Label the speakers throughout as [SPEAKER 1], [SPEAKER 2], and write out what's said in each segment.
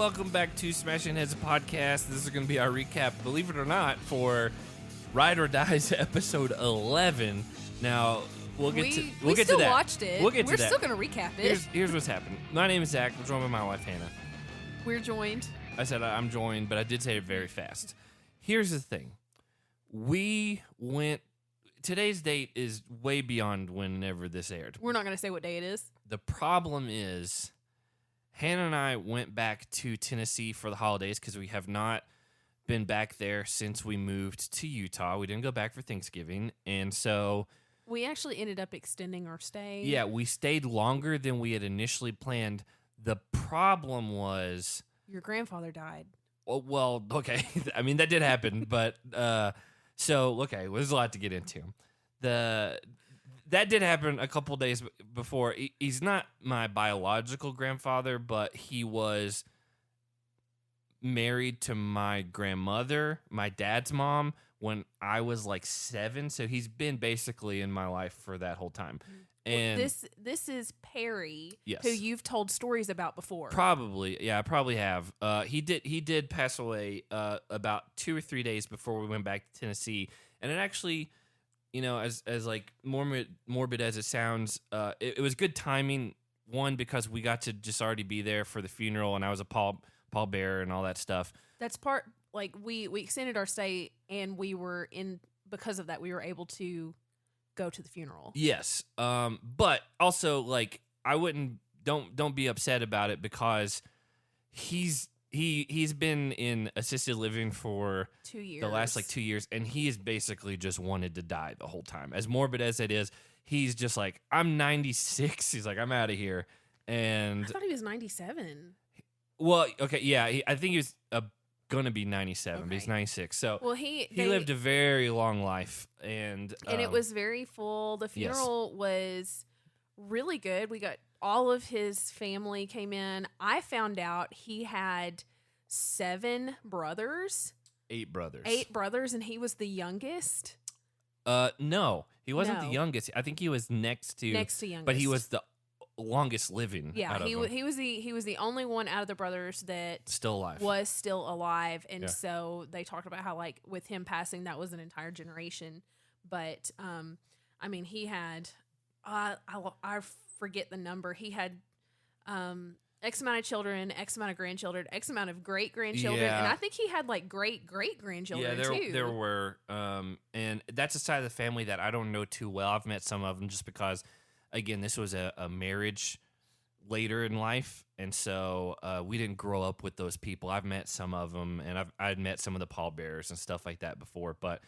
[SPEAKER 1] welcome back to Smashing Heads Podcast. This is going to be our recap, believe it or not, for Ride or Die's episode 11. Now, we'll get to that.
[SPEAKER 2] We still watched it.
[SPEAKER 1] We'll get to that.
[SPEAKER 2] We're still going to recap it.
[SPEAKER 1] Here's what's happened. My name is Zach. I'm joined by my wife, Hannah.
[SPEAKER 2] We're joined.
[SPEAKER 1] I said I'm joined, but I did say it very fast. Here's the thing. Today's date is way beyond whenever this aired.
[SPEAKER 2] We're not going to say what day it is.
[SPEAKER 1] The problem is Hannah and I went back to Tennessee for the holidays because we have not been back there since we moved to Utah. We didn't go back for Thanksgiving, and so
[SPEAKER 2] we actually ended up extending our stay.
[SPEAKER 1] Yeah, we stayed longer than we had initially planned. The problem was
[SPEAKER 2] your grandfather died.
[SPEAKER 1] Well, okay. I mean, that did happen, but so okay, there's a lot to get into. That did happen a couple days before. He's not my biological grandfather, but he was married to my grandmother, my dad's mom, when I was like 7. So he's been basically in my life for that whole time. And
[SPEAKER 2] this is Perry,
[SPEAKER 1] yes,
[SPEAKER 2] who you've told stories about before.
[SPEAKER 1] Probably, yeah, I probably have. He did pass away about 2 or 3 days before we went back to Tennessee, and it actually, you know, as like morbid as it sounds, it was good timing. One, because we got to just already be there for the funeral, and I was a pallbearer and all that stuff.
[SPEAKER 2] That's part, like, we extended our stay, and because of that, we were able to go to the funeral. Yes.
[SPEAKER 1] But also, like, don't be upset about it, because he's been in assisted living for
[SPEAKER 2] 2 years.
[SPEAKER 1] The last 2 years, and he has basically just wanted to die the whole time. As morbid as it is, he's just like, I'm 96. He's like, I'm out of here. And
[SPEAKER 2] I thought he was 97.
[SPEAKER 1] Well, okay, yeah, I think he was gonna be 97,
[SPEAKER 2] okay,
[SPEAKER 1] but he's 96. So
[SPEAKER 2] well,
[SPEAKER 1] he lived a very long life, and
[SPEAKER 2] it was very full. The funeral was really good. We got all of his family came in. I found out he had 7 brothers.
[SPEAKER 1] 8 brothers.
[SPEAKER 2] 8 brothers, and he was the youngest.
[SPEAKER 1] No, he wasn't the youngest. I think he was next to youngest, but he was the longest living.
[SPEAKER 2] Yeah, he was the only one out of the brothers that
[SPEAKER 1] still alive.
[SPEAKER 2] Was still alive, and so they talked about how, like, with him passing, that was an entire generation. But I mean, he had I forget the number. He had X amount of children, X amount of grandchildren, X amount of great grandchildren, and I think he had like great grandchildren too.
[SPEAKER 1] Yeah, there were, and that's a side of the family that I don't know too well. I've met some of them just because, again, this was a marriage later in life, and so we didn't grow up with those people. I've met some of them, and I'd met some of the pallbearers and stuff like that before. But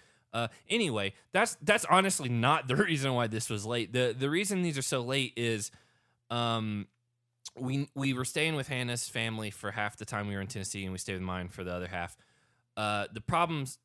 [SPEAKER 1] anyway, that's honestly not the reason why this was late. The reason these are so late is we were staying with Hannah's family for half the time we were in Tennessee, and we stayed with mine for the other half. The problems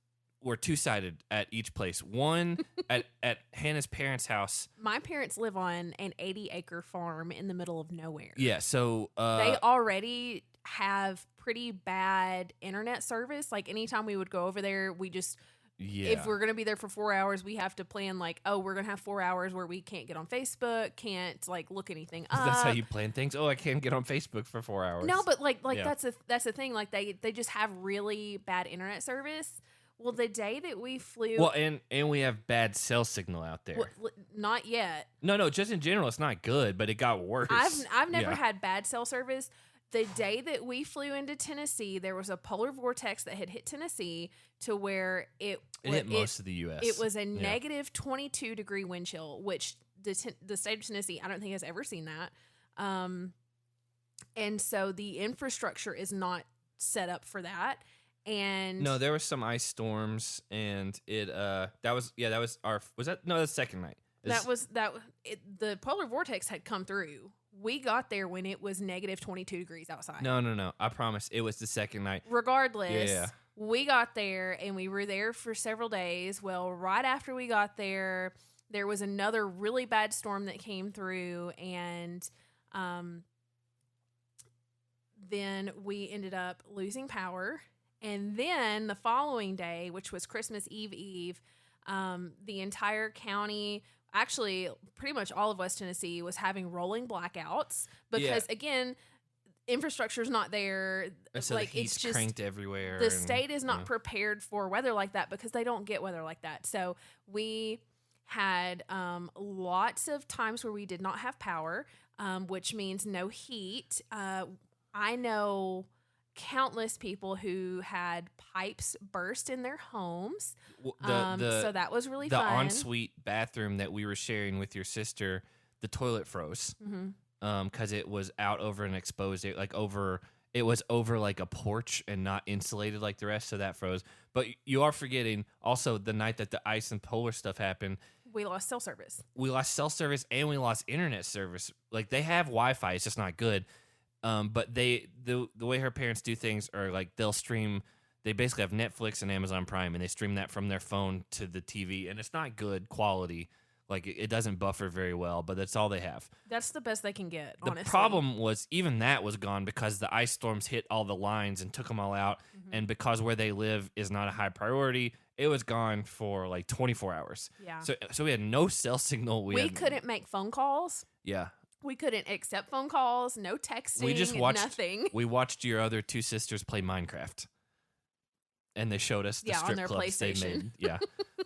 [SPEAKER 1] were two-sided at each place. One, at Hannah's parents' house.
[SPEAKER 2] My parents live on an 80-acre farm in the middle of nowhere.
[SPEAKER 1] Yeah, so
[SPEAKER 2] they already have pretty bad internet service. Like, anytime we would go over there, we just... Yeah. If we're going to be there for 4 hours, we have to plan, like, oh, we're going to have 4 hours where we can't get on Facebook, can't, like, look anything up.
[SPEAKER 1] That's how you plan things? Oh, I can't get on Facebook for 4 hours.
[SPEAKER 2] No, but, like that's the thing. Like, they just have really bad internet service. Well, the day that we flew...
[SPEAKER 1] Well, and we have bad cell signal out there.
[SPEAKER 2] Well, not yet.
[SPEAKER 1] No, just in general, it's not good, but it got worse.
[SPEAKER 2] I've never had bad cell service. The day that we flew into Tennessee, there was a polar vortex that had hit Tennessee to where it
[SPEAKER 1] hit most of the U.S.
[SPEAKER 2] It was a negative 22-degree wind chill, which the state of Tennessee, I don't think has ever seen that. And so the infrastructure is not set up for that. And
[SPEAKER 1] no, there was some ice storms, and that's the second night.
[SPEAKER 2] The polar vortex had come through. We got there when it was negative 22 degrees outside.
[SPEAKER 1] No. I promise. It was the second night.
[SPEAKER 2] Regardless, we got there, and we were there for several days. Well, right after we got there, there was another really bad storm that came through, and then we ended up losing power. And then the following day, which was Christmas Eve, the entire county... Actually, pretty much all of West Tennessee was having rolling blackouts because, again, infrastructure's not there.
[SPEAKER 1] And so
[SPEAKER 2] like
[SPEAKER 1] the heat's
[SPEAKER 2] it's just
[SPEAKER 1] cranked everywhere.
[SPEAKER 2] The state is not prepared for weather like that because they don't get weather like that. So we had lots of times where we did not have power, which means no heat. I know countless people who had pipes burst in their homes. So that was really fun.
[SPEAKER 1] The ensuite bathroom that we were sharing with your sister, the toilet froze because it was out over an exposed, it was over like a porch and not insulated like the rest, so that froze. But you are forgetting also the night that the ice and polar stuff happened.
[SPEAKER 2] We lost cell service.
[SPEAKER 1] We lost cell service and we lost internet service. Like they have Wi-Fi, it's just not good. But the way her parents do things are like they'll stream. They basically have Netflix and Amazon Prime, and they stream that from their phone to the TV, and it's not good quality. Like it doesn't buffer very well, but that's all they have.
[SPEAKER 2] That's the best they can get. Honestly,
[SPEAKER 1] the problem was even that was gone because the ice storms hit all the lines and took them all out, and because where they live is not a high priority, it was gone for like 24 hours.
[SPEAKER 2] Yeah.
[SPEAKER 1] So we had no cell signal.
[SPEAKER 2] We couldn't make phone calls.
[SPEAKER 1] Yeah.
[SPEAKER 2] We couldn't accept phone calls, no texting,
[SPEAKER 1] we just watched,
[SPEAKER 2] nothing.
[SPEAKER 1] We watched your other two sisters play Minecraft. And they showed us the strip
[SPEAKER 2] on their
[SPEAKER 1] clubs they
[SPEAKER 2] PlayStation.
[SPEAKER 1] made. Yeah.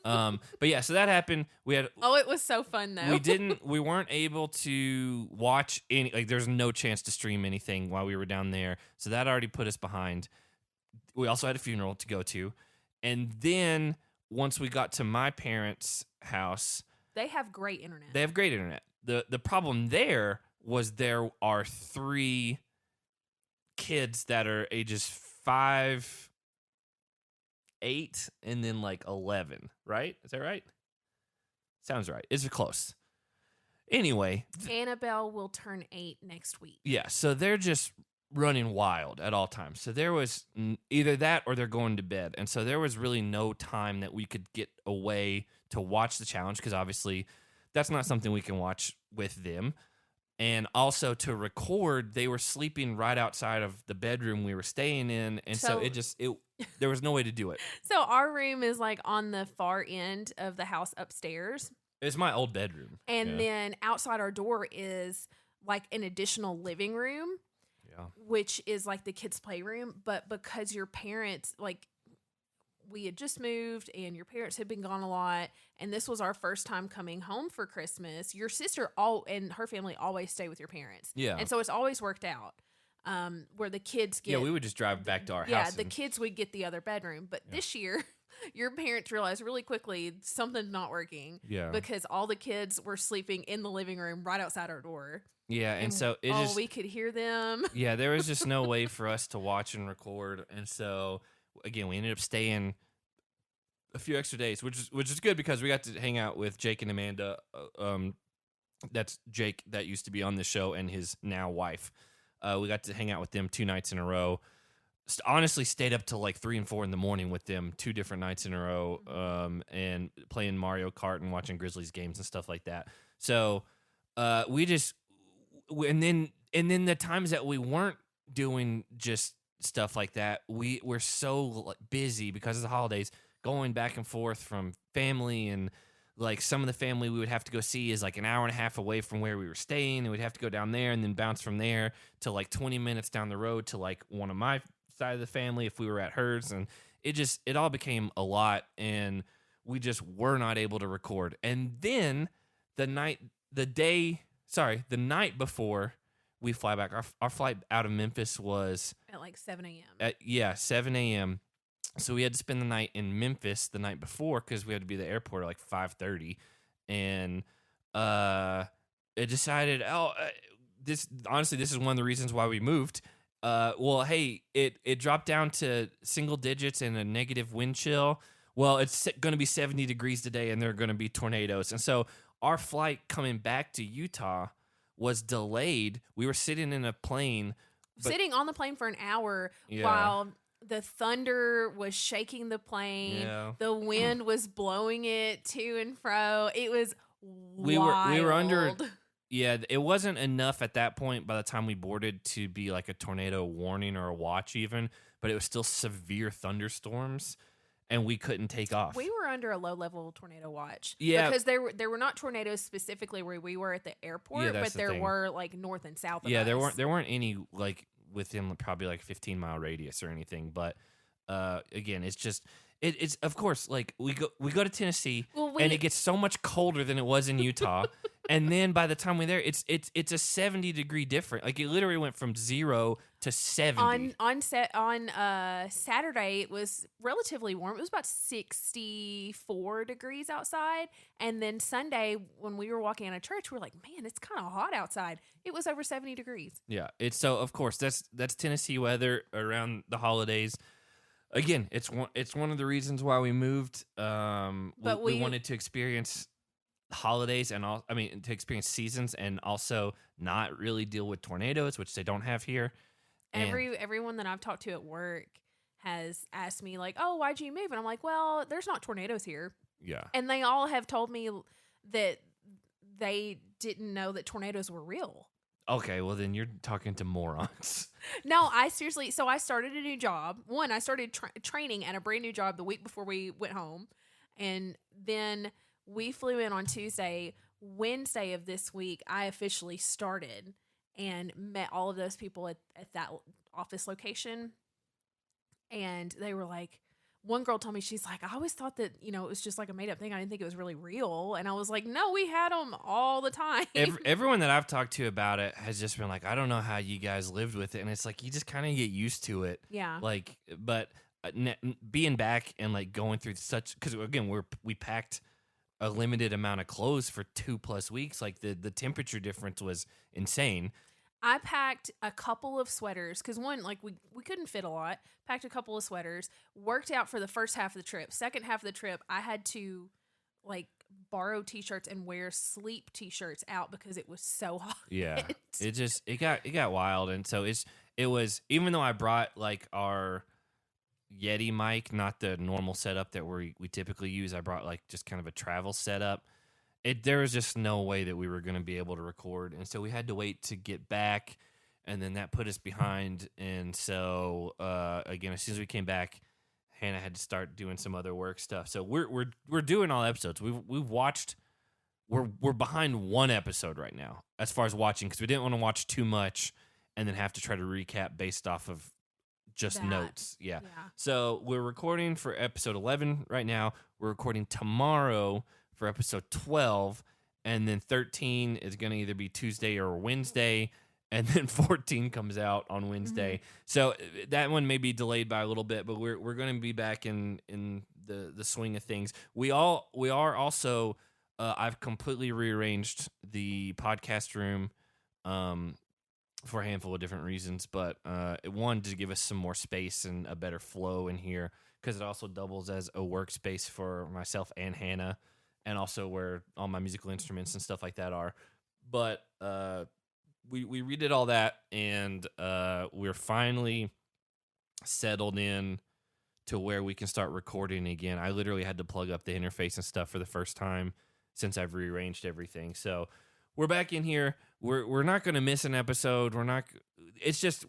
[SPEAKER 1] But yeah, so that happened. We had
[SPEAKER 2] it was so fun though.
[SPEAKER 1] we weren't able to watch any, like there's no chance to stream anything while we were down there. So that already put us behind. We also had a funeral to go to. And then once we got to my parents' house,
[SPEAKER 2] they have great internet.
[SPEAKER 1] They have great internet. The problem there was there are 3 kids that are ages 5, 8, and then like 11, right? Is that right? Sounds right. It's close. Anyway.
[SPEAKER 2] Annabelle will turn 8 next week.
[SPEAKER 1] Yeah, so they're just running wild at all times. So there was either that or they're going to bed. And so there was really no time that we could get away to watch the challenge because obviously that's not something we can watch with them. And also to record, they were sleeping right outside of the bedroom we were staying in. And so there was no way to do it.
[SPEAKER 2] So our room is like on the far end of the house upstairs.
[SPEAKER 1] It's my old bedroom.
[SPEAKER 2] And then outside our door is like an additional living room, which is like the kids' playroom. But because your parents, like, we had just moved and your parents had been gone a lot, and this was our first time coming home for Christmas. Your sister and her family always stay with your parents.
[SPEAKER 1] Yeah.
[SPEAKER 2] And so it's always worked out where the kids get...
[SPEAKER 1] Yeah, we would just drive back to our house.
[SPEAKER 2] Yeah, the kids would get the other bedroom. But this year, your parents realized really quickly something's not working.
[SPEAKER 1] Yeah.
[SPEAKER 2] Because all the kids were sleeping in the living room right outside our door.
[SPEAKER 1] Yeah, and so
[SPEAKER 2] we could hear them.
[SPEAKER 1] Yeah, there was just no way for us to watch and record. And so... Again, we ended up staying a few extra days, which is good because we got to hang out with Jake and Amanda. That's Jake that used to be on the show and his now wife. We got to hang out with them 2 nights in a row. Honestly, stayed up till like 3 and 4 in the morning with them 2 different nights in a row, and playing Mario Kart and watching Grizzlies games and stuff like that. So and then the times that we weren't doing just stuff like that, we were so busy because of the holidays, going back and forth from family, and like some of the family we would have to go see is like an hour and a half away from where we were staying, and we'd have to go down there and then bounce from there to like 20 minutes down the road to like one of my side of the family if we were at hers, and it all became a lot, and we just were not able to record. And then the night before we fly back, our flight out of Memphis was
[SPEAKER 2] at like 7 a.m.
[SPEAKER 1] 7 a.m. So we had to spend the night in Memphis the night before because we had to be at the airport at like 5:30, and it decided, this is one of the reasons why we moved. It dropped down to single digits and a negative wind chill. Well, it's going to be 70 degrees today, and there are going to be tornadoes, and so our flight coming back to Utah was delayed. We were sitting in a plane.
[SPEAKER 2] Sitting on the plane for an hour while the thunder was shaking the plane. Yeah. The wind was blowing it to and fro. It was wild. We were under...
[SPEAKER 1] Yeah, it wasn't enough at that point by the time we boarded to be like a tornado warning or a watch even, but it was still severe thunderstorms. And we couldn't take off.
[SPEAKER 2] We were under a low-level tornado watch.
[SPEAKER 1] Yeah.
[SPEAKER 2] Because there were not tornadoes specifically where we were at the airport, but there were like north and south of us.
[SPEAKER 1] There weren't any like within probably like 15-mile radius or anything. But again, it's just it's of course like we go to Tennessee and it gets so much colder than it was in Utah. And then by the time we're there, it's a 70-degree difference. Like it literally went from 0 to 70.
[SPEAKER 2] On Saturday, it was relatively warm. It was about 64 degrees outside. And then Sunday, when we were walking out of church, we were like, man, it's kind of hot outside. It was over 70 degrees.
[SPEAKER 1] Yeah, it's so of course that's Tennessee weather around the holidays. Again, it's one of the reasons why we moved. But we wanted to experience holidays and to experience seasons and also not really deal with tornadoes, which they don't have here.
[SPEAKER 2] Everyone that I've talked to at work has asked me like, "Oh, why'd you move?" And I'm like, "Well, there's not tornadoes here."
[SPEAKER 1] Yeah.
[SPEAKER 2] And they all have told me that they didn't know that tornadoes were real.
[SPEAKER 1] Okay, well then you're talking to morons.
[SPEAKER 2] No, I seriously. So I started a new job. I started training at a brand new job the week before we went home, and then we flew in on Tuesday. Wednesday of this week, I officially started and met all of those people at that office location. And they were like, one girl told me, she's like, I always thought that, it was just like a made up thing. I didn't think it was really real. And I was like, no, we had them all the time.
[SPEAKER 1] Everyone that I've talked to about it has just been like, I don't know how you guys lived with it. And it's like, you just kind of get used to it.
[SPEAKER 2] Yeah.
[SPEAKER 1] Like, but being back and like going through because again, we packed a limited amount of clothes for 2+ weeks. Like the temperature difference was insane.
[SPEAKER 2] I packed a couple of sweaters because one, like we couldn't fit a lot. Packed a couple of sweaters, worked out for the first half of the trip. Second half of the trip, I had to like borrow t-shirts and wear sleep t-shirts out because it was so hot.
[SPEAKER 1] Yeah, it got wild, and so it was even though I brought like our Yeti mic, not the normal setup that we typically use. I brought like just kind of a travel setup. There was just no way that we were going to be able to record, and so we had to wait to get back, and then that put us behind. And so again, as soon as we came back, Hannah had to start doing some other work stuff. So we're doing all episodes. We've watched. We're behind one episode right now as far as watching because we didn't want to watch too much and then have to try to recap based off of just notes. Yeah. So we're recording for episode 11 right now. We're recording tomorrow for episode 12, and then 13 is going to either be Tuesday or Wednesday, and then 14 comes out on Wednesday. Mm-hmm. So that one may be delayed by a little bit, but we're going to be back in the swing of things. We are also I've completely rearranged the podcast room for a handful of different reasons, but one, to give us some more space and a better flow in here, because it also doubles as a workspace for myself and Hannah, and also where all my musical instruments and stuff like that are. But we redid all that, and we're finally settled in to where we can start recording again. I literally had to plug up the interface and stuff for the first time since I've rearranged everything. So we're back in here. We're not going to miss an episode. It's just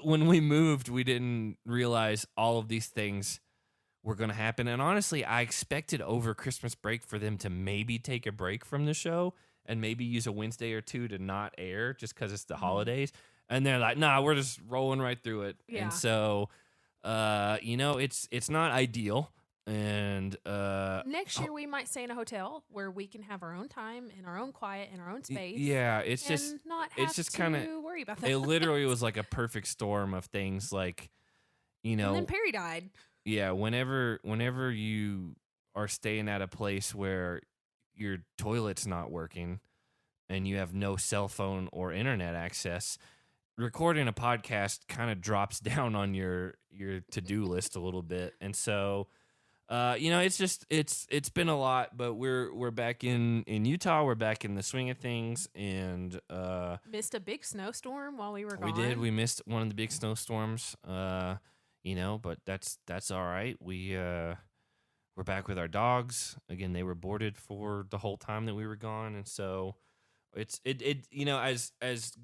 [SPEAKER 1] when we moved, we didn't realize all of these things were going to happen. And honestly, I expected over Christmas break for them to maybe take a break from the show and maybe use a Wednesday or two to not air just because it's the holidays. And they're like, nah, we're just rolling right through it. Yeah. And so, it's not ideal. And
[SPEAKER 2] next year we might stay in a hotel where we can have our own time and our own quiet and our own space.
[SPEAKER 1] Yeah, it's just
[SPEAKER 2] kind of worry about that.
[SPEAKER 1] It literally was like a perfect storm of things, like,
[SPEAKER 2] And then Perry died.
[SPEAKER 1] Yeah, whenever you are staying at a place where your toilet's not working and you have no cell phone or internet access, recording a podcast kind of drops down on your to-do list a little bit. And so it's been a lot, but we're back in Utah. We're back in the swing of things, and
[SPEAKER 2] missed a big snowstorm while we were gone.
[SPEAKER 1] We did. We missed one of the big snowstorms. But that's all right. We're back with our dogs again. They were boarded for the whole time that we were gone, and so it's as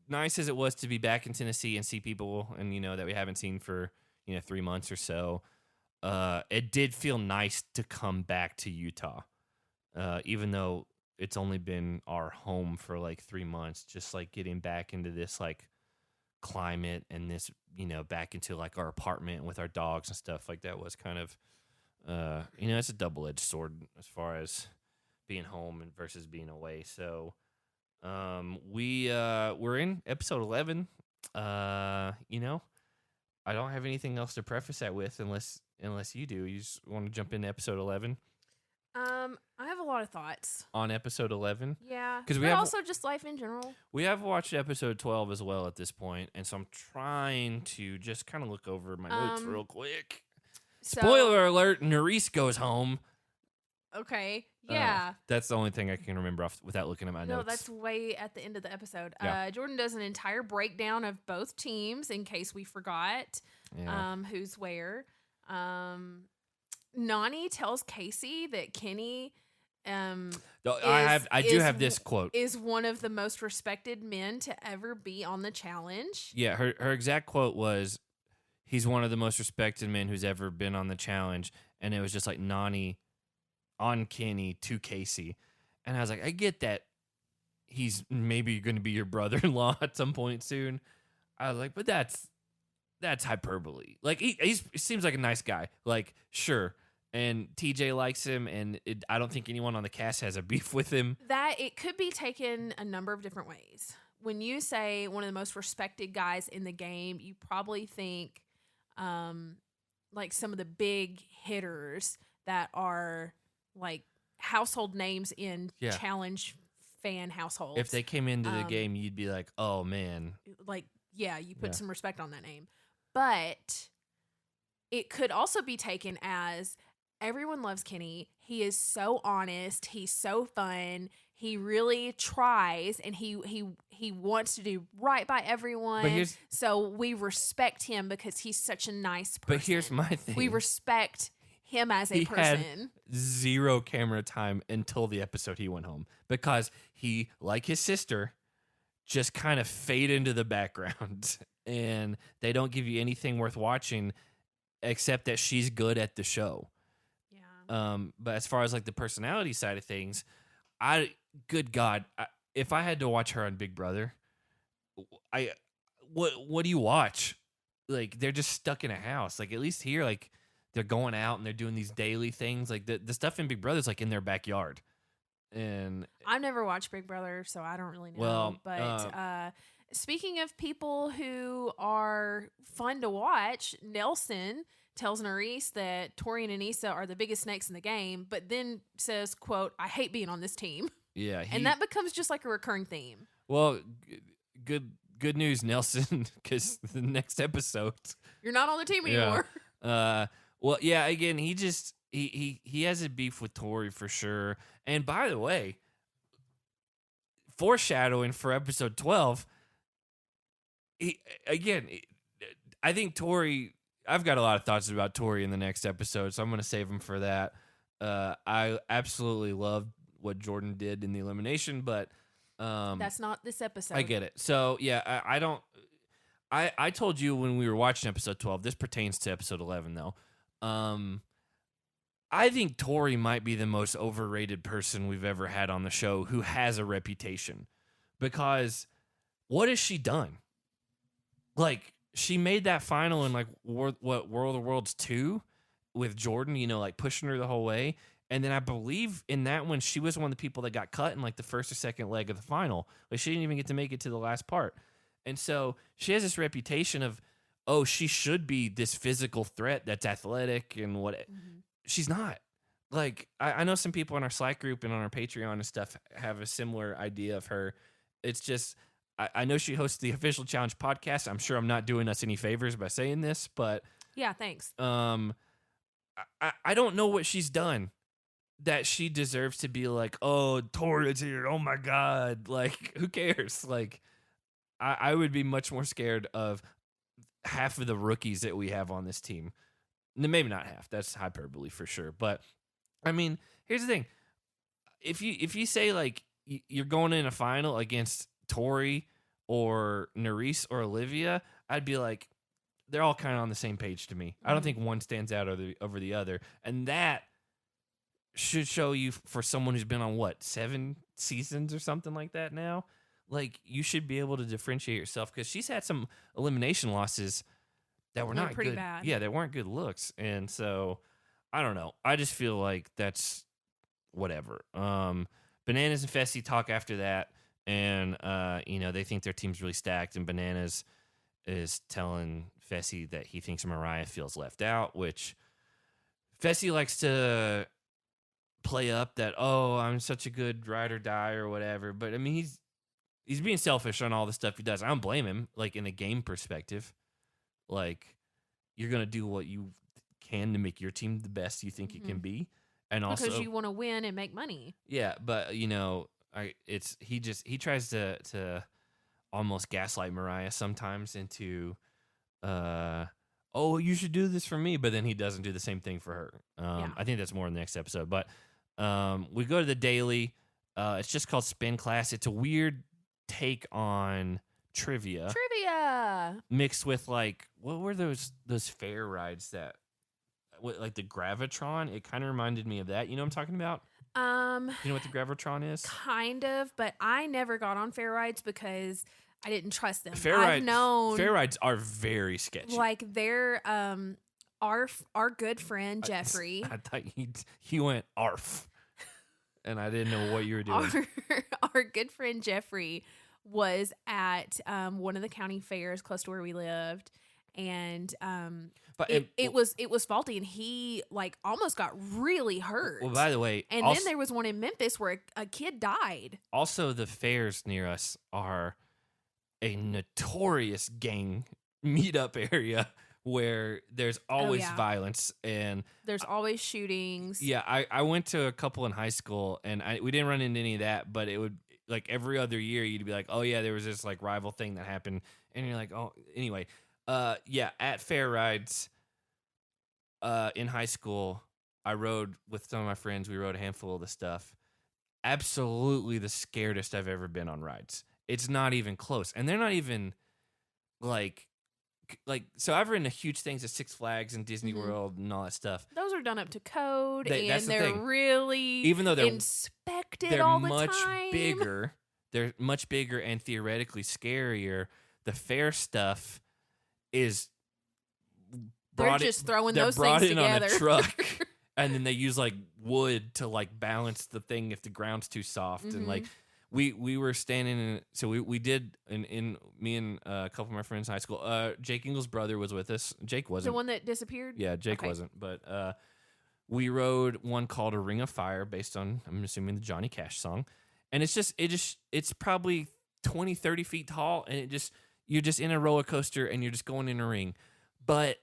[SPEAKER 1] nice as it was to be back in Tennessee and see people and that we haven't seen for 3 months or so. It did feel nice to come back to Utah, even though it's only been our home for like 3 months. Just like getting back into this like climate and this, back into like our apartment with our dogs and stuff like that was kind of, it's a double-edged sword as far as being home and versus being away. So, we're in episode 11. I don't have anything else to preface that with unless you do. You just want to jump into episode 11?
[SPEAKER 2] I have a lot of thoughts
[SPEAKER 1] on episode 11.
[SPEAKER 2] Yeah, because we also just life in general.
[SPEAKER 1] We have watched episode 12 as well at this point, and so I'm trying to just kind of look over my notes real quick. Spoiler alert: Nerys goes home.
[SPEAKER 2] Okay, yeah.
[SPEAKER 1] That's the only thing I can remember without looking at my notes.
[SPEAKER 2] No, that's way at the end of the episode.
[SPEAKER 1] Yeah.
[SPEAKER 2] Jordyn does an entire breakdown of both teams in case we forgot who's where. Nany tells Casey that Kenny
[SPEAKER 1] I do have this quote.
[SPEAKER 2] Is one of the most respected men to ever be on the challenge.
[SPEAKER 1] Yeah, her exact quote was, he's one of the most respected men who's ever been on the challenge. And it was just like Nany on Kenny to Casey. And I was like, I get that he's maybe going to be your brother-in-law at some point soon. I was like, but that's hyperbole. Like, he seems like a nice guy. Like, sure. And TJ likes him, and I don't think anyone on the cast has a beef with him.
[SPEAKER 2] That it could be taken a number of different ways. When you say one of the most respected guys in the game, you probably think like some of the big hitters that are like household names in challenge fan households.
[SPEAKER 1] If they came into the game, you'd be like, oh, man.
[SPEAKER 2] Like, yeah, you put some respect on that name. But it could also be taken as everyone loves Kenny. He is so honest. He's so fun. He really tries, and he wants to do right by everyone. So we respect him because he's such a nice person.
[SPEAKER 1] But here's my thing.
[SPEAKER 2] We respect him as a person.
[SPEAKER 1] He had 0 camera time until the episode he went home because he, like his sister, just kind of fade into the background, and they don't give you anything worth watching except that she's good at the show.
[SPEAKER 2] Yeah.
[SPEAKER 1] But as far as like the personality side of things, good God, if I had to watch her on Big Brother, what do you watch? Like, they're just stuck in a house. Like, at least here, like, they're going out and they're doing these daily things. Like, the stuff in Big Brother's like in their backyard. And
[SPEAKER 2] I've never watched Big Brother, so I don't really know.
[SPEAKER 1] Well,
[SPEAKER 2] but speaking of people who are fun to watch, Nelson tells Nerys that Tori and Anissa are the biggest snakes in the game, but then says, quote, I hate being on this team.
[SPEAKER 1] Yeah.
[SPEAKER 2] And that becomes just like a recurring theme.
[SPEAKER 1] Well, good news, Nelson, because the next episode,
[SPEAKER 2] you're not on the team anymore.
[SPEAKER 1] Well, yeah, again, he has a beef with Tori for sure. And by the way, foreshadowing for episode 12, I think Tori, I've got a lot of thoughts about Tori in the next episode, so I'm going to save them for that. I absolutely loved what Jordyn did in the elimination, but
[SPEAKER 2] that's not this episode.
[SPEAKER 1] I get it. So, yeah, I told you when we were watching episode 12, this pertains to episode 11, though. I think Tori might be the most overrated person we've ever had on the show who has a reputation. Because what has she done? Like, she made that final in, like, World of Worlds 2 with Jordyn, like, pushing her the whole way. And then I believe in that one, she was one of the people that got cut in, like, the first or second leg of the final. Like, she didn't even get to make it to the last part. And so she has this reputation of, oh, she should be this physical threat that's athletic and what. Mm-hmm. She's not. Like, I know some people in our Slack group and on our Patreon and stuff have a similar idea of her. It's just, I know she hosts the Official Challenge podcast. I'm sure I'm not doing us any favors by saying this, but.
[SPEAKER 2] Yeah, thanks.
[SPEAKER 1] I don't know what she's done that she deserves to be like, oh, Tori's here. Oh, my God. Like, who cares? Like, I would be much more scared of half of the rookies that we have on this team. Maybe not half. That's hyperbole for sure. But, I mean, here's the thing. If you say, like, you're going in a final against Tori or Nerys or Olivia, I'd be like, they're all kind of on the same page to me. Mm-hmm. I don't think one stands out over the other. And that should show you for someone who's been on, 7 seasons or something like that now? like you should be able to differentiate yourself because she's had some elimination losses that were not
[SPEAKER 2] pretty
[SPEAKER 1] good.
[SPEAKER 2] bad.
[SPEAKER 1] Yeah, they weren't good looks, and so I don't know. I just feel like that's whatever. Bananas and Fessy talk after that, and they think their team's really stacked, and Bananas is telling Fessy that he thinks Mariah feels left out, which Fessy likes to play up that, oh, I'm such a good ride or die or whatever. But I mean, he's being selfish on all the stuff he does. I don't blame him. Like in a game perspective, like you're gonna do what you can to make your team the best you think it can be, and also
[SPEAKER 2] because you want to win and make money.
[SPEAKER 1] Yeah, but he tries to almost gaslight Mariah sometimes into, oh, you should do this for me, but then he doesn't do the same thing for her. I think that's more in the next episode. But we go to the daily. It's just called Spin Class. It's a weird take on trivia mixed with like what were those fair rides that like the Gravitron? It kind of reminded me of that. You know what I'm talking about? You know what the Gravitron is?
[SPEAKER 2] Kind of, but I never got on fair rides because I didn't trust them.
[SPEAKER 1] Fair rides are very sketchy.
[SPEAKER 2] Like they're our good friend Jeffrey.
[SPEAKER 1] I thought he went ARF, and I didn't know what you were doing.
[SPEAKER 2] Our good friend Jeffrey was at one of the county fairs close to where we lived, and
[SPEAKER 1] but
[SPEAKER 2] it was faulty, and he like almost got really hurt.
[SPEAKER 1] Well, by the way,
[SPEAKER 2] and then there was one in Memphis where a kid died.
[SPEAKER 1] Also, the fairs near us are a notorious gang meetup area where there's always violence and
[SPEAKER 2] there's always shootings.
[SPEAKER 1] Yeah, I went to a couple in high school, and we didn't run into any of that, but it would like every other year you'd be like, oh yeah, there was this like rival thing that happened, and you're like, oh, anyway. At fair rides, in high school, I rode with some of my friends. We rode a handful of the stuff. Absolutely the scaredest I've ever been on rides. It's not even close. And they're not even like, so I've ridden huge things at Six Flags and Disney World and all that stuff.
[SPEAKER 2] Those are done up to code,
[SPEAKER 1] and
[SPEAKER 2] they're really
[SPEAKER 1] even though they're
[SPEAKER 2] inspected all the
[SPEAKER 1] much
[SPEAKER 2] time.
[SPEAKER 1] bigger. They're much bigger and theoretically scarier. The fair stuff is
[SPEAKER 2] they're just throwing those things
[SPEAKER 1] in
[SPEAKER 2] together
[SPEAKER 1] on a truck, and then they use like wood to like balance the thing if the ground's too soft. And like we were standing in, so we did in me and a couple of my friends in high school. Jake Ingles' brother was with us. Jake wasn't
[SPEAKER 2] the one that disappeared.
[SPEAKER 1] Yeah, Jake wasn't, but we rode one called A Ring of Fire based on, I'm assuming, the Johnny Cash song. And it's probably 20, 30 feet tall, and you're just in a roller coaster, and you're just going in a ring. But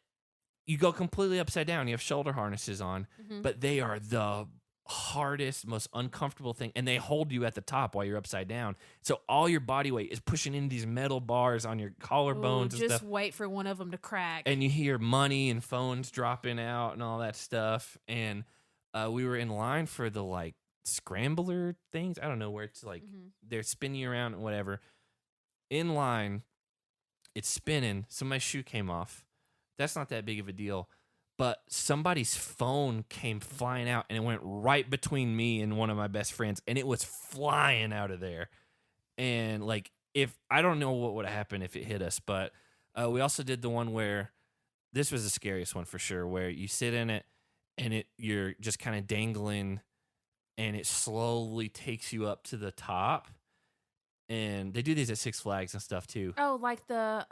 [SPEAKER 1] you go completely upside down. You have shoulder harnesses on, but they are the hardest, most uncomfortable thing, and they hold you at the top while you're upside down. So all your body weight is pushing into these metal bars on your collarbones and stuff.
[SPEAKER 2] Just wait for one of them to crack.
[SPEAKER 1] And you hear money and phones dropping out and all that stuff. And we were in line for the like scrambler things. I don't know where it's like they're spinning you around and whatever. In line, it's spinning. So my shoe came off. That's not that big of a deal. But somebody's phone came flying out, and it went right between me and one of my best friends, and it was flying out of there. And like, if I don't know what would have happened if it hit us, but we also did the one where this was the scariest one for sure, where you sit in it and you're just kind of dangling, and it slowly takes you up to the top. And they do these at Six Flags and stuff too.
[SPEAKER 2] Oh, like the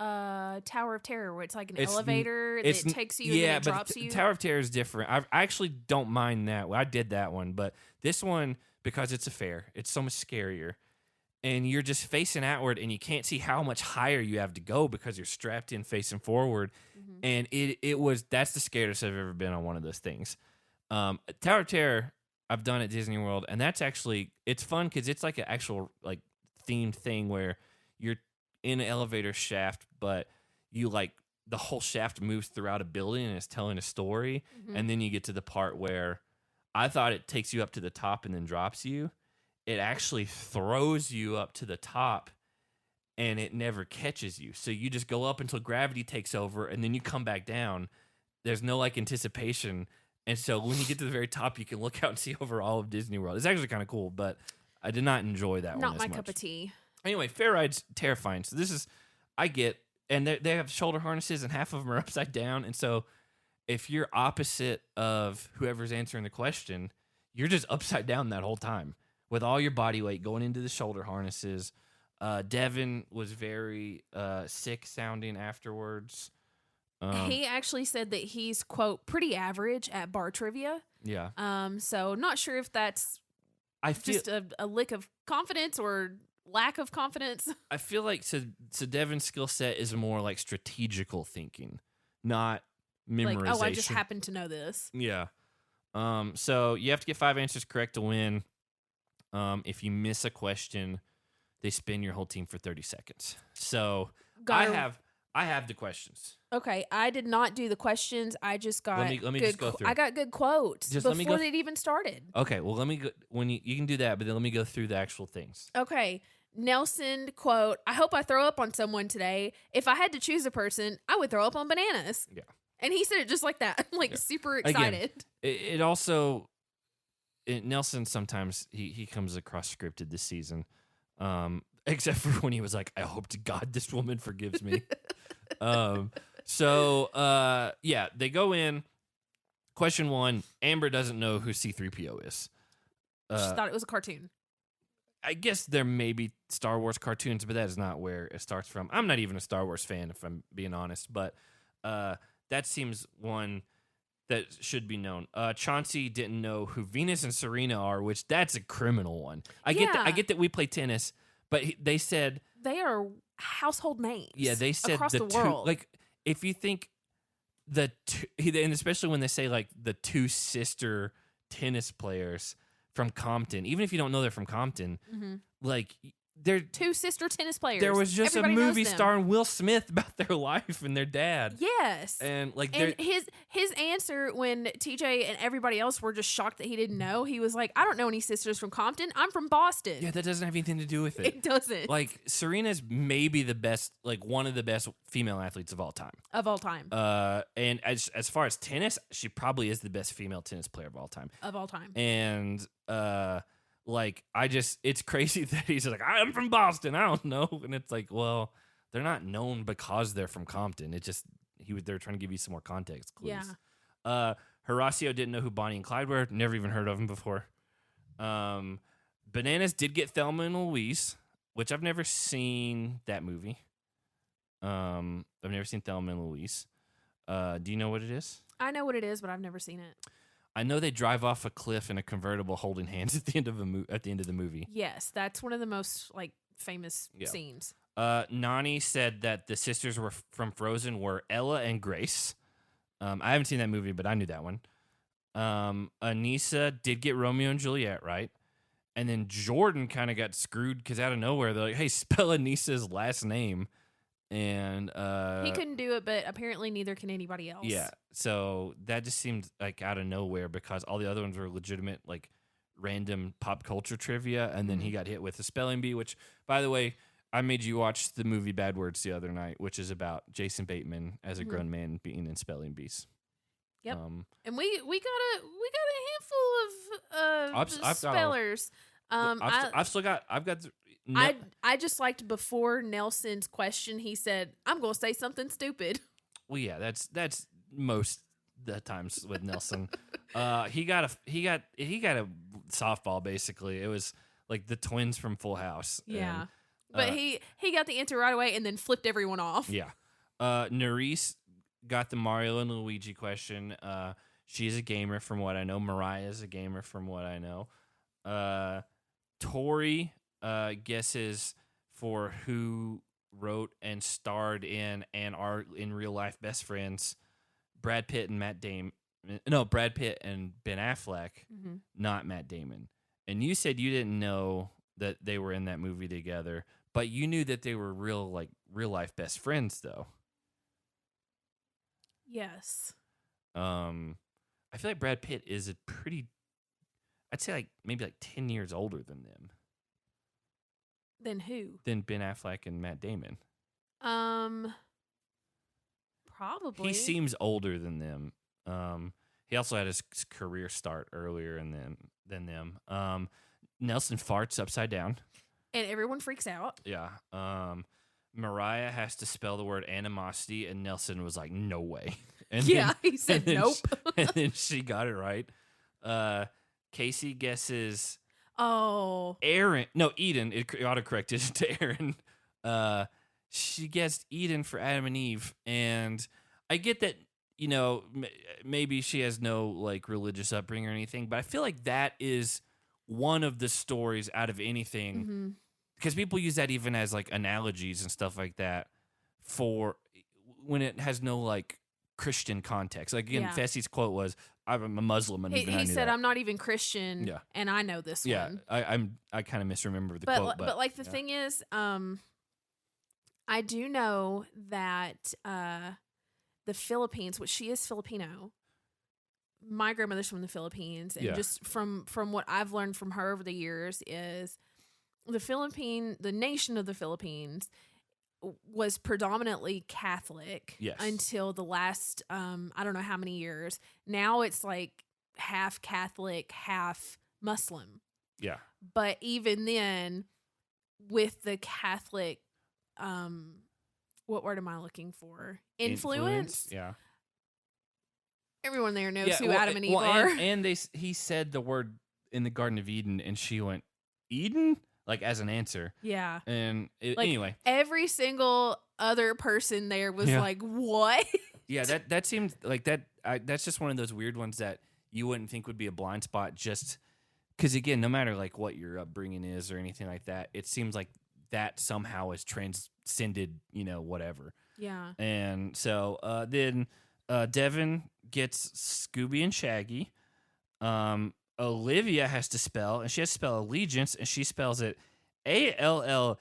[SPEAKER 2] Tower of Terror, where it's like an elevator that takes you and then drops you.
[SPEAKER 1] Tower of Terror is different. I actually don't mind that. I did that one, but this one, because it's a fair, it's so much scarier. And you're just facing outward, and you can't see how much higher you have to go because you're strapped in facing forward. And that's the scariest I've ever been on one of those things. Tower of Terror, I've done at Disney World, and that's actually, it's fun because it's like an actual like themed thing where you're in an elevator shaft, but you like the whole shaft moves throughout a building and it's telling a story. And then you get to the part where I thought it takes you up to the top and then drops you. It actually throws you up to the top, and it never catches you. So you just go up until gravity takes over, and then you come back down. There's no like anticipation. And so when you get to the very top, you can look out and see over all of Disney World. It's actually kind of cool, but I did not enjoy that one.
[SPEAKER 2] Not my cup of tea.
[SPEAKER 1] Anyway, fair ride's terrifying. So this is, I get, and they have shoulder harnesses, and half of them are upside down. And so if you're opposite of whoever's answering the question, you're just upside down that whole time with all your body weight going into the shoulder harnesses. Devin was very sick sounding afterwards.
[SPEAKER 2] He actually said that he's, quote, pretty average at bar trivia.
[SPEAKER 1] Yeah.
[SPEAKER 2] So not sure if that's just a lick of confidence or lack of confidence.
[SPEAKER 1] I feel like so Devin's skill set is more like strategical thinking, not memorization.
[SPEAKER 2] Like, oh, I just happen to know this.
[SPEAKER 1] Yeah. So you have to get 5 answers correct to win. If you miss a question, they spin your whole team for 30 seconds. So I have the questions.
[SPEAKER 2] Okay, I did not do the questions. I just got
[SPEAKER 1] let me just go through.
[SPEAKER 2] I got good quotes before it even started.
[SPEAKER 1] Okay, well let me go when you can do that, but then let me go through the actual things.
[SPEAKER 2] Okay. Nelson, quote, I hope I throw up on someone today. If I had to choose a person, I would throw up on bananas.
[SPEAKER 1] Yeah.
[SPEAKER 2] And he said it just like that. I'm like super excited.
[SPEAKER 1] Again, it also Nelson sometimes he comes across scripted this season. Except for when he was like, I hope to God this woman forgives me. Yeah, they go in. Question 1, Amber doesn't know who C-3PO is.
[SPEAKER 2] She thought it was a cartoon.
[SPEAKER 1] I guess there may be Star Wars cartoons, but that is not where it starts from. I'm not even a Star Wars fan, if I'm being honest, but that seems one that should be known. Chauncey didn't know who Venus and Serena are, which that's a criminal one. I get that we play tennis, but they said
[SPEAKER 2] they are household names.
[SPEAKER 1] Yeah, they said
[SPEAKER 2] across the world.
[SPEAKER 1] Like if you think and especially when they say like the 2 sister tennis players from Compton, even if you don't know they're from Compton, like they're
[SPEAKER 2] 2 sister tennis players.
[SPEAKER 1] There was just a movie starring Will Smith about their life and their dad.
[SPEAKER 2] Yes,
[SPEAKER 1] and like
[SPEAKER 2] his answer when TJ and everybody else were just shocked that he didn't know. He was like, "I don't know any sisters from Compton. I'm from Boston."
[SPEAKER 1] Yeah, that doesn't have anything to do with it.
[SPEAKER 2] It doesn't.
[SPEAKER 1] Like Serena's maybe the best, like one of the best female athletes of all time.
[SPEAKER 2] Of all time.
[SPEAKER 1] And as far as tennis, she probably is the best female tennis player of all time.
[SPEAKER 2] Of all time.
[SPEAKER 1] And like it's crazy that he's like, I'm from Boston, I don't know. And it's like, well, they're not known because they're from Compton. It just they're trying to give you some more context clues.
[SPEAKER 2] Yeah.
[SPEAKER 1] Horacio didn't know who Bonnie and Clyde were. Never even heard of them before. Bananas did get Thelma and Louise, which I've never seen that movie. I've never seen Thelma and Louise. Do you know what it is?
[SPEAKER 2] I know what it is, but I've never seen it.
[SPEAKER 1] I know they drive off a cliff in a convertible holding hands at the end of the movie.
[SPEAKER 2] Yes, that's one of the most like famous scenes.
[SPEAKER 1] Nani said that the sisters were from Frozen were Ella and Grace. I haven't seen that movie, but I knew that one. Anissa did get Romeo and Juliet right. And then Jordyn kind of got screwed because out of nowhere, they're like, hey, spell Anissa's last name. And
[SPEAKER 2] he couldn't do it, but apparently neither can anybody else.
[SPEAKER 1] Yeah, so that just seemed like out of nowhere because all the other ones were legitimate, like random pop culture trivia, and then he got hit with a spelling bee. Which, by the way, I made you watch the movie Bad Words the other night, which is about Jason Bateman as a grown man being in spelling bees.
[SPEAKER 2] Yep, and we got a handful of spellers.
[SPEAKER 1] I've got.
[SPEAKER 2] I just liked before Nelson's question, he said, I'm going to say something stupid.
[SPEAKER 1] Well, yeah, that's most the times with Nelson. He got a softball basically. It was like the twins from Full House.
[SPEAKER 2] Yeah. But he got the answer right away and then flipped everyone off.
[SPEAKER 1] Yeah. Nerese got the Mario and Luigi question. She's a gamer from what I know. Mariah's a gamer from what I know. Tori guesses for who wrote and starred in and are in real life best friends. Brad Pitt and Brad Pitt and Ben Affleck, not Matt Damon. And you said you didn't know that they were in that movie together, but you knew that they were real life best friends though.
[SPEAKER 2] Yes.
[SPEAKER 1] I feel like Brad Pitt is I'd say like maybe like 10 years older than them.
[SPEAKER 2] Than who?
[SPEAKER 1] Than Ben Affleck and Matt Damon.
[SPEAKER 2] Probably.
[SPEAKER 1] He seems older than them. He also had his career start earlier than them. Nelson farts upside down.
[SPEAKER 2] And everyone freaks out.
[SPEAKER 1] Yeah. Mariah has to spell the word animosity, and Nelson was like, "No way." And
[SPEAKER 2] he said nope.
[SPEAKER 1] And then she got it right. Casey guesses.
[SPEAKER 2] Oh.
[SPEAKER 1] Aaron. No, Eden. It autocorrected to Aaron. She guessed Eden for Adam and Eve, and I get that. Maybe she has no like religious upbringing or anything, but I feel like that is one of the stories out of anything, because people use that even as like analogies and stuff like that for when it has no like Christian context. Like again, Fessie's quote was, "I'm a Muslim," and
[SPEAKER 2] he said, "I'm not even Christian."
[SPEAKER 1] Yeah.
[SPEAKER 2] And I know this one.
[SPEAKER 1] I kind of misremember the quote,
[SPEAKER 2] but like the thing is, I do know that the Philippines, which she is Filipino. My grandmother's from the Philippines, and just from what I've learned from her over the years is the nation of the Philippines was predominantly Catholic until the last I don't know how many years. Now it's like half Catholic, half Muslim.
[SPEAKER 1] Yeah.
[SPEAKER 2] But even then, with the Catholic, what word am I looking for? Influence?
[SPEAKER 1] Yeah.
[SPEAKER 2] Everyone there knows who Adam and Eve are.
[SPEAKER 1] And he said the word in the Garden of Eden, and she went, "Eden?" Like as an answer.
[SPEAKER 2] Yeah.
[SPEAKER 1] And anyway.
[SPEAKER 2] Every single other person there was like, what?
[SPEAKER 1] Yeah, that seemed like that. That's just one of those weird ones that you wouldn't think would be a blind spot, just because, again, no matter like what your upbringing is or anything like that, it seems like that somehow is transcended, whatever.
[SPEAKER 2] Yeah.
[SPEAKER 1] And so then Devin gets Scooby and Shaggy. Olivia has to spell, and she has to spell allegiance, and she spells it ALLEGANCCT.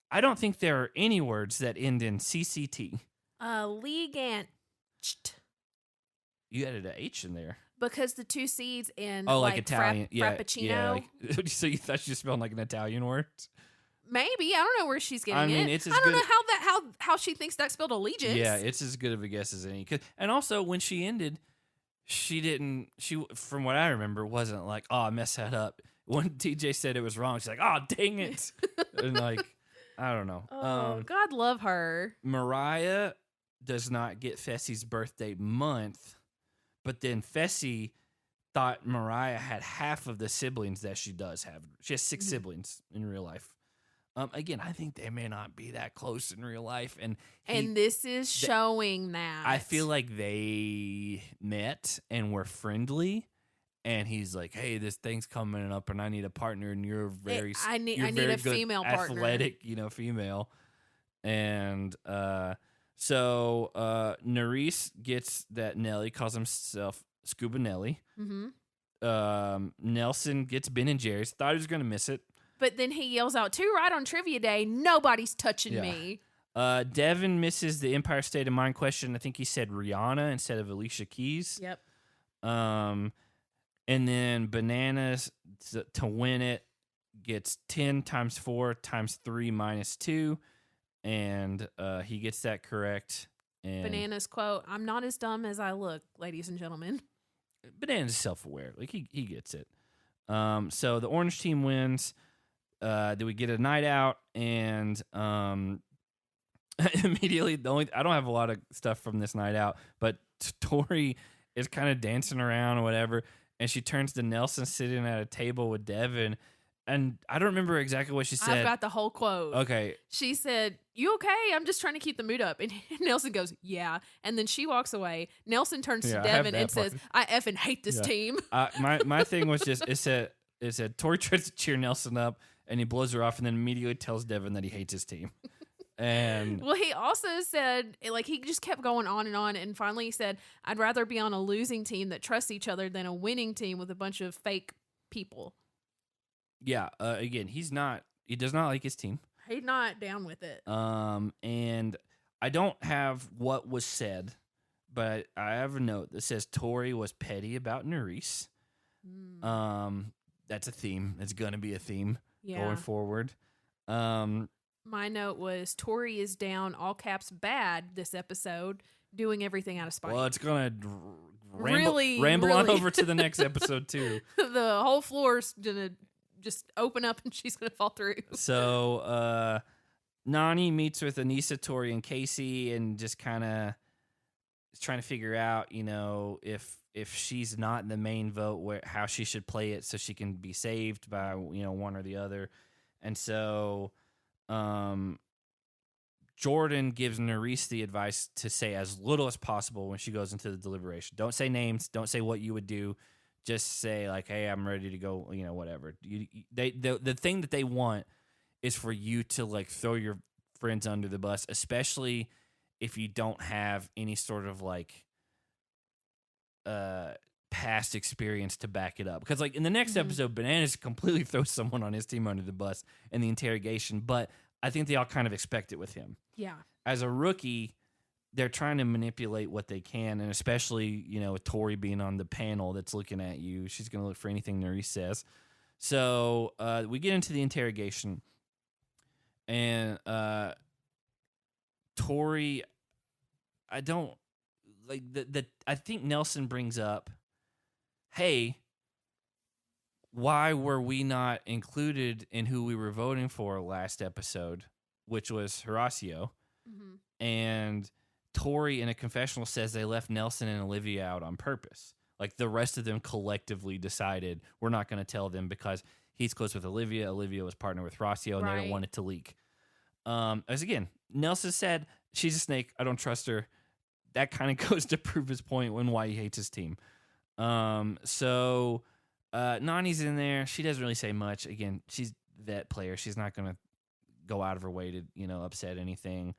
[SPEAKER 1] I don't think there are any words that end in CCT.
[SPEAKER 2] Legant.
[SPEAKER 1] You added an H in there.
[SPEAKER 2] Because the two C's in
[SPEAKER 1] like Italian.
[SPEAKER 2] Frappuccino.
[SPEAKER 1] Yeah, so you thought she was spelling like an Italian word?
[SPEAKER 2] Maybe. I don't know where she's getting it.
[SPEAKER 1] It's as
[SPEAKER 2] I don't
[SPEAKER 1] good
[SPEAKER 2] know how she thinks that spelled allegiance.
[SPEAKER 1] Yeah, it's as good of a guess as any. And also, when she ended, she from what I remember, wasn't like, "Oh, I messed that up." When TJ said it was wrong, she's like, "Oh, dang it." And like, I don't know.
[SPEAKER 2] Oh, God love her.
[SPEAKER 1] Mariah does not get Fessie's birthday month, but then Fessie thought Mariah had half of the siblings that she does have. She has 6 siblings in real life. Again, I think they may not be that close in real life, and
[SPEAKER 2] this is showing that.
[SPEAKER 1] I feel like they met and were friendly, and he's like, "Hey, this thing's coming up, and I need a partner, and you're
[SPEAKER 2] I need a female partner,
[SPEAKER 1] athletic, female." And so Nerys gets that Nelly calls himself Scuba Nelly.
[SPEAKER 2] Mm-hmm.
[SPEAKER 1] Nelson gets Ben and Jerry's. Thought he was gonna miss it.
[SPEAKER 2] But then he yells out, "Too right on trivia day. Nobody's touching me."
[SPEAKER 1] Devin misses the Empire State of Mind question. I think he said Rihanna instead of Alicia Keys.
[SPEAKER 2] Yep.
[SPEAKER 1] And then Bananas to win it gets 10 times 4 times 3 minus 2. And he gets that correct. And
[SPEAKER 2] Bananas quote, "I'm not as dumb as I look, ladies and gentlemen."
[SPEAKER 1] Bananas is self-aware. Like he gets it. So the orange team wins. Then we get a night out, and immediately I don't have a lot of stuff from this night out, but Tori is kind of dancing around or whatever, and she turns to Nelson sitting at a table with Devin, and I don't remember exactly what she said.
[SPEAKER 2] I've got the whole quote.
[SPEAKER 1] Okay.
[SPEAKER 2] She said, "You okay? I'm just trying to keep the mood up." And Nelson goes, "Yeah." And then she walks away. Nelson turns to Devin and says, "I effing hate this team."
[SPEAKER 1] My thing was just, it said Tori tries to cheer Nelson up, and he blows her off, and then immediately tells Devin that he hates his team. And
[SPEAKER 2] well, he also said, like, he just kept going on, and finally he said, "I'd rather be on a losing team that trusts each other than a winning team with a bunch of fake people."
[SPEAKER 1] Yeah, again, he does not like his team.
[SPEAKER 2] He's not down with it.
[SPEAKER 1] And I don't have what was said, but I have a note that says Tori was petty about Nerys. That's a theme. It's going to be a theme going forward.
[SPEAKER 2] My note was Tori is down, all caps bad, this episode, doing everything out of spite.
[SPEAKER 1] Well, it's going to ramble on over to the next episode too.
[SPEAKER 2] The whole floor's gonna just open up and she's gonna fall through.
[SPEAKER 1] So Nany meets with Anissa, Tori, and Casey, and just kind of is trying to figure out, if she's not the main vote, how she should play it so she can be saved by one or the other. And so Jordyn gives Nurys the advice to say as little as possible when she goes into the deliberation. Don't say names. Don't say what you would do. Just say like, "Hey, I'm ready to go." Whatever. The thing that they want is for you to like throw your friends under the bus, especially if you don't have any sort of like past experience to back it up. Because like in the next episode, Bananas completely throws someone on his team under the bus in the interrogation, but I think they all kind of expect it with him.
[SPEAKER 2] Yeah.
[SPEAKER 1] As a rookie, they're trying to manipulate what they can, and especially, with Tori being on the panel that's looking at you, she's going to look for anything Nurys says. So we get into the interrogation, and Tori, I don't like I think Nelson brings up, hey, why were we not included in who we were voting for last episode, which was Horacio? And Tori in a confessional says they left Nelson and Olivia out on purpose. Like the rest of them collectively decided we're not going to tell them because he's close with Olivia. Olivia was partnered with Horacio, and they don't want it to leak. As again, Nelson said, she's a snake. I don't trust her. That kind of goes to prove his point when why he hates his team. So Nany's in there. She doesn't really say much. Again, she's vet player. She's not going to go out of her way to, upset anything.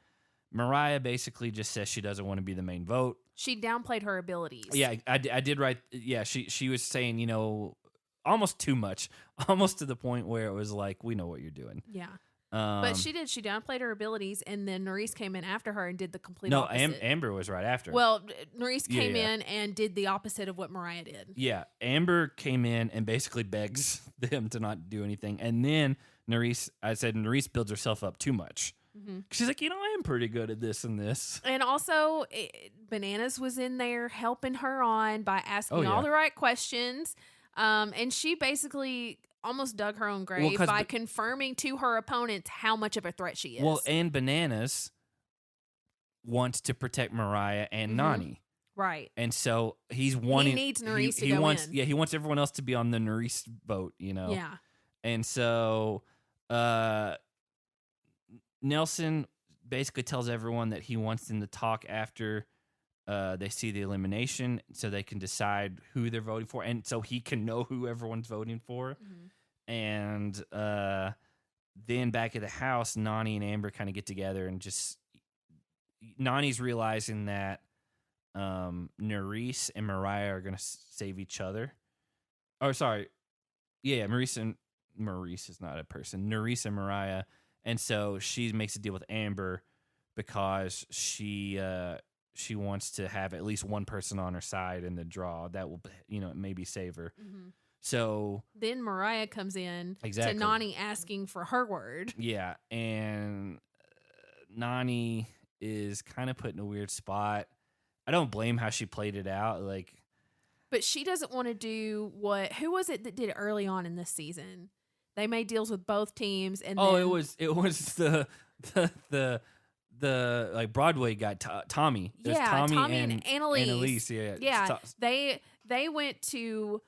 [SPEAKER 1] Mariah basically just says she doesn't want to be the main vote.
[SPEAKER 2] She downplayed her abilities.
[SPEAKER 1] Yeah, I did write. Yeah, she was saying, almost too much, almost to the point where it was like, we know what you're doing.
[SPEAKER 2] Yeah. But she did. She downplayed her abilities, and then Nurys came in after her and did the complete opposite.
[SPEAKER 1] Amber was right after.
[SPEAKER 2] Well, Nurys came in and did the opposite of what Mariah did.
[SPEAKER 1] Yeah, Amber came in and basically begs them to not do anything. And then Nurys builds herself up too much. She's like, I am pretty good at this and this.
[SPEAKER 2] And also, Bananas was in there helping her on by asking all the right questions. And she basically almost dug her own grave by confirming to her opponents how much of a threat she is.
[SPEAKER 1] Well, and Bananas wants to protect Mariah and Nany.
[SPEAKER 2] Right.
[SPEAKER 1] And so he's wanting...
[SPEAKER 2] He needs Nurys to go in.
[SPEAKER 1] Yeah, he wants everyone else to be on the Nurys boat,
[SPEAKER 2] Yeah.
[SPEAKER 1] And so Nelson basically tells everyone that he wants them to talk after they see the elimination so they can decide who they're voting for, and so he can know who everyone's voting for. And then back at the house, Nany and Amber kind of get together and just... Nany's realizing that Nurys and Mariah are going to save each other. Oh, sorry. Yeah, Maurice is not a person. Nurys and Mariah. And so she makes a deal with Amber because she wants to have at least one person on her side in the draw that will, maybe save her. So
[SPEAKER 2] then Mariah comes in to Nany asking for her word.
[SPEAKER 1] Yeah, and Nany is kind of put in a weird spot. I don't blame how she played it out.
[SPEAKER 2] But she doesn't want to do who was it that did it early on in this season? They made deals with both teams, and
[SPEAKER 1] it was the like Broadway guy Tommy.
[SPEAKER 2] Yeah, Tommy and
[SPEAKER 1] Annalise.
[SPEAKER 2] Yeah. They went to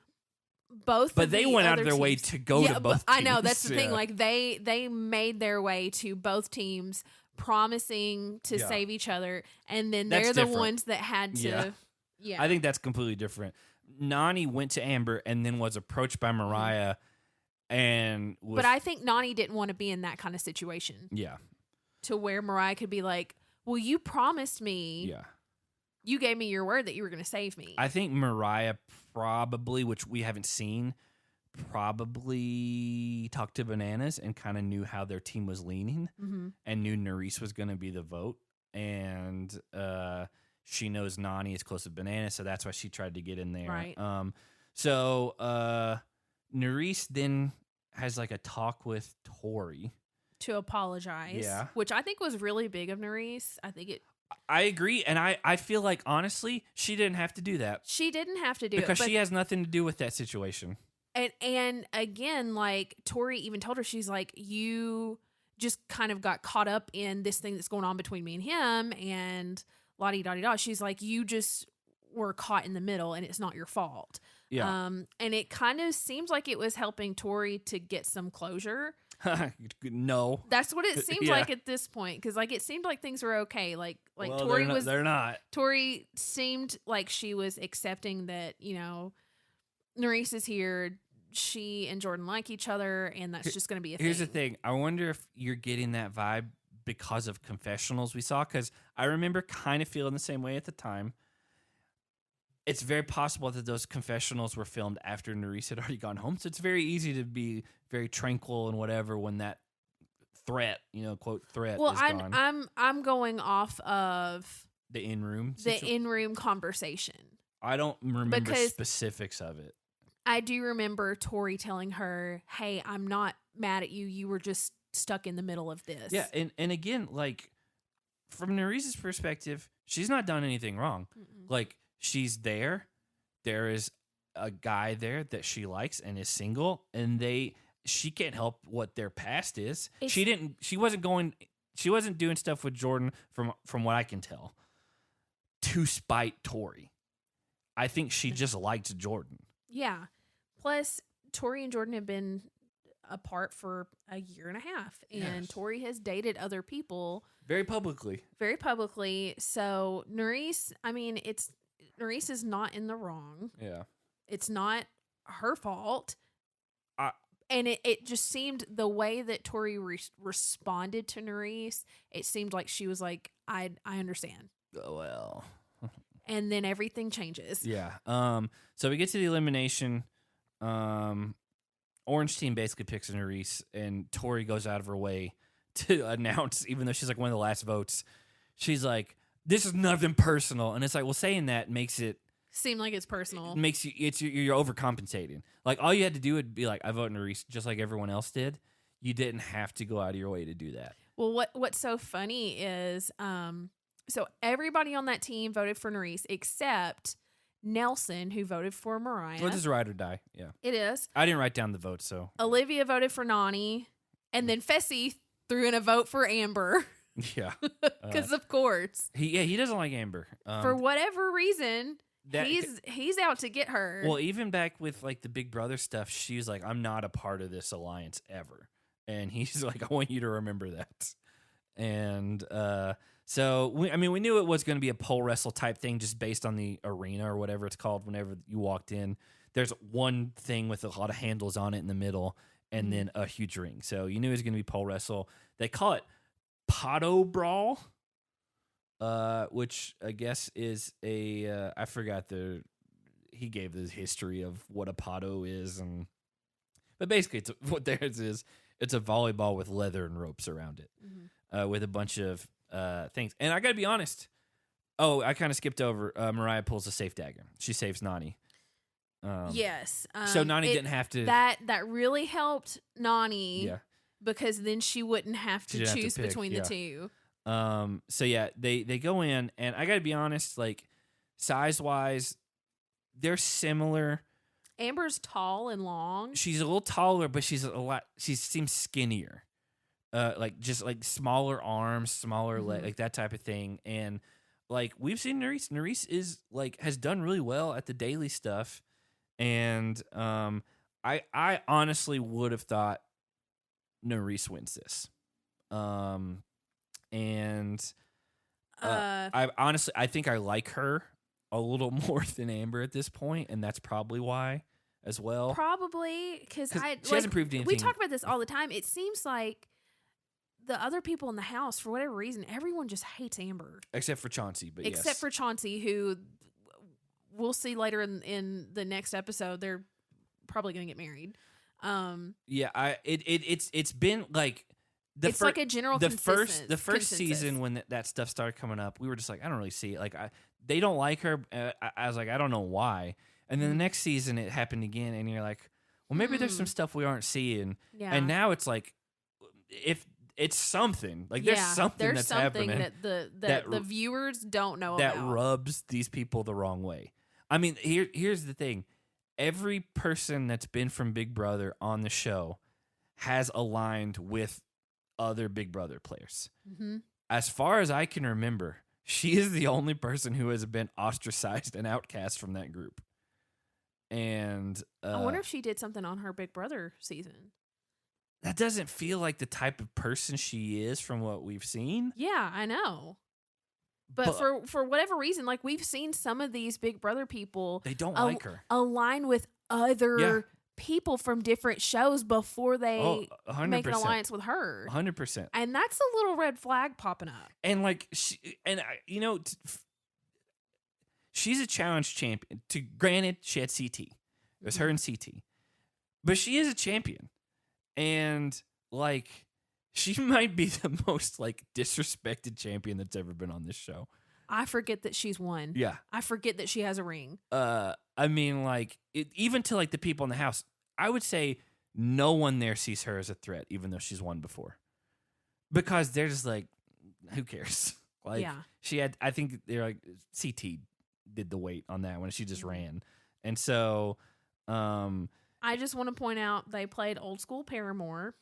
[SPEAKER 2] both,
[SPEAKER 1] but they went out of their
[SPEAKER 2] teams.
[SPEAKER 1] Way to go to both.
[SPEAKER 2] I know that's the thing. Like they made their way to both teams, promising to save each other, and then they're the ones that had to. Yeah,
[SPEAKER 1] I think that's completely different. Nany went to Amber and then was approached by Mariah. But
[SPEAKER 2] I think Nany didn't want to be in that kind of situation.
[SPEAKER 1] Yeah.
[SPEAKER 2] To where Mariah could be like, well, you promised me.
[SPEAKER 1] Yeah.
[SPEAKER 2] You gave me your word that you were going to save me.
[SPEAKER 1] I think Mariah probably, which we haven't seen, probably talked to Bananas and kind of knew how their team was leaning and knew Nurys was going to be the vote. And she knows Nany is close to Bananas, so that's why she tried to get in there.
[SPEAKER 2] Right.
[SPEAKER 1] So Nurys then has like a talk with Tori
[SPEAKER 2] to apologize.
[SPEAKER 1] Yeah.
[SPEAKER 2] Which I think was really big of Nurys. I think it
[SPEAKER 1] I agree, and I feel like honestly she didn't have to do that.
[SPEAKER 2] She didn't have to do it
[SPEAKER 1] because she has nothing to do with that situation.
[SPEAKER 2] And again, like Tori even told her, she's like, you just kind of got caught up in this thing that's going on between me and him, and la-di-da-di-da. She's like, you just were caught in the middle, and it's not your fault.
[SPEAKER 1] Yeah.
[SPEAKER 2] And it kind of seems like it was helping Tori to get some closure.
[SPEAKER 1] No,
[SPEAKER 2] that's what it seemed like at this point, because like it seemed like things were okay. Like
[SPEAKER 1] well,
[SPEAKER 2] Tori
[SPEAKER 1] they're not.
[SPEAKER 2] Tori seemed like she was accepting that, Nerys is here. She and Jordyn like each other, and that's just going to be a thing.
[SPEAKER 1] Here's the thing. I wonder if you're getting that vibe because of confessionals we saw, because I remember kind of feeling the same way at the time. It's very possible that those confessionals were filmed after Nerys had already gone home, so it's very easy to be very tranquil and whatever when that threat, quote threat.
[SPEAKER 2] Well,
[SPEAKER 1] is gone.
[SPEAKER 2] I'm going off of
[SPEAKER 1] the in-room
[SPEAKER 2] conversation.
[SPEAKER 1] I don't remember specifics of it.
[SPEAKER 2] I do remember Tori telling her, "Hey, I'm not mad at you. You were just stuck in the middle of this."
[SPEAKER 1] Yeah, and again, like from Nerys's perspective, she's not done anything wrong. Mm-mm. Like she's there. There is a guy there that she likes and is single, and she can't help what their past is. She wasn't doing stuff with Jordyn from what I can tell to spite Tori. I think she just liked Jordyn.
[SPEAKER 2] Yeah. Plus, Tori and Jordyn have been apart for a year and a half, and Tori has dated other people
[SPEAKER 1] very publicly.
[SPEAKER 2] So Nerys, Nerys is not in the wrong.
[SPEAKER 1] Yeah.
[SPEAKER 2] It's not her fault. And it just seemed the way that Tori responded to Nerys, it seemed like she was like, I understand.
[SPEAKER 1] Oh, well.
[SPEAKER 2] And then everything changes.
[SPEAKER 1] Yeah. So we get to the elimination. Orange team basically picks Nerys, and Tori goes out of her way to announce, even though she's like one of the last votes, she's like, this is nothing personal. And it's like, well, saying that makes it
[SPEAKER 2] seem like it's personal.
[SPEAKER 1] Makes you're overcompensating. Like all you had to do would be like, I vote Nerys just like everyone else did. You didn't have to go out of your way to do that.
[SPEAKER 2] Well, what's so funny is so everybody on that team voted for Nerys except Nelson, who voted for Mariah.
[SPEAKER 1] Well, this is ride or die. Yeah.
[SPEAKER 2] It is.
[SPEAKER 1] I didn't write down the votes, so.
[SPEAKER 2] Olivia voted for Nany, and then Fessy threw in a vote for Amber.
[SPEAKER 1] Yeah.
[SPEAKER 2] Because of course.
[SPEAKER 1] He doesn't like Amber.
[SPEAKER 2] For whatever reason, he's out to get her.
[SPEAKER 1] Well, even back with like the Big Brother stuff, she's like, I'm not a part of this alliance ever. And he's like, I want you to remember that. And so, we knew it was going to be a pole wrestle type thing just based on the arena or whatever it's called whenever you walked in. There's one thing with a lot of handles on it in the middle and then a huge ring. So you knew it was going to be pole wrestle. They call it Potto Brawl, which I guess is I forgot he gave the history of what a potto is. But basically what theirs is, it's a volleyball with leather and ropes around it with a bunch of things. And I got to be honest. Oh, I kind of skipped over. Mariah pulls a safe dagger. She saves Nany.
[SPEAKER 2] Yes.
[SPEAKER 1] So Nany didn't have to.
[SPEAKER 2] That really helped Nany.
[SPEAKER 1] Yeah.
[SPEAKER 2] Because then she wouldn't have to choose between the two.
[SPEAKER 1] So yeah, they go in, and I got to be honest, like size wise, they're similar.
[SPEAKER 2] Amber's tall and long.
[SPEAKER 1] She's a little taller, but she seems skinnier. Like just like smaller arms, smaller leg, like that type of thing. And like we've seen Nerys. Nerys is like has done really well at the daily stuff. And I honestly would have thought Nerys wins this. I think I like her a little more than Amber at this point, and that's probably why as well.
[SPEAKER 2] Probably because
[SPEAKER 1] she hasn't proved anything.
[SPEAKER 2] We talk about this all the time. It seems like the other people in the house, for whatever reason, everyone just hates Amber.
[SPEAKER 1] Except for Chauncey, but
[SPEAKER 2] except for Chauncey, who we'll see later in the next episode. They're probably going to get married.
[SPEAKER 1] It's been like
[SPEAKER 2] it's like a general
[SPEAKER 1] the first season when that stuff started coming up, we were just like, I don't really see it. Like they don't like her. I was like, I don't know why. And then the next season it happened again, and you're like, well, maybe there's some stuff we aren't seeing. Yeah. And now it's like, if it's something. Like there's something that's happening
[SPEAKER 2] that the viewers don't know
[SPEAKER 1] that
[SPEAKER 2] about.
[SPEAKER 1] rubs these people the wrong way. I mean, here's the thing. Every person that's been from Big Brother on the show has aligned with other Big Brother players.
[SPEAKER 2] Mm-hmm.
[SPEAKER 1] As far as I can remember, she is the only person who has been ostracized and outcast from that group. And
[SPEAKER 2] I wonder if she did something on her Big Brother season.
[SPEAKER 1] That doesn't feel like the type of person she is from what we've seen.
[SPEAKER 2] Yeah, I know. But for whatever reason, like we've seen some of these Big Brother people,
[SPEAKER 1] they don't like her.
[SPEAKER 2] Align with other people from different shows before they make an alliance with her.
[SPEAKER 1] 100%.
[SPEAKER 2] And that's a little red flag popping up.
[SPEAKER 1] And like, she's a challenge champion. Granted, she had CT. It was her and CT. But she is a champion. And like, she might be the most like disrespected champion that's ever been on this show.
[SPEAKER 2] I forget that she's won.
[SPEAKER 1] Yeah.
[SPEAKER 2] I forget that she has a ring.
[SPEAKER 1] I mean, like, even to like the people in the house, I would say no one there sees her as a threat, even though she's won before. Because they're just like, who cares? Like, I think they're like, CT did the weight on that one. She just ran. And so,
[SPEAKER 2] I just want to point out they played Old School Paramore.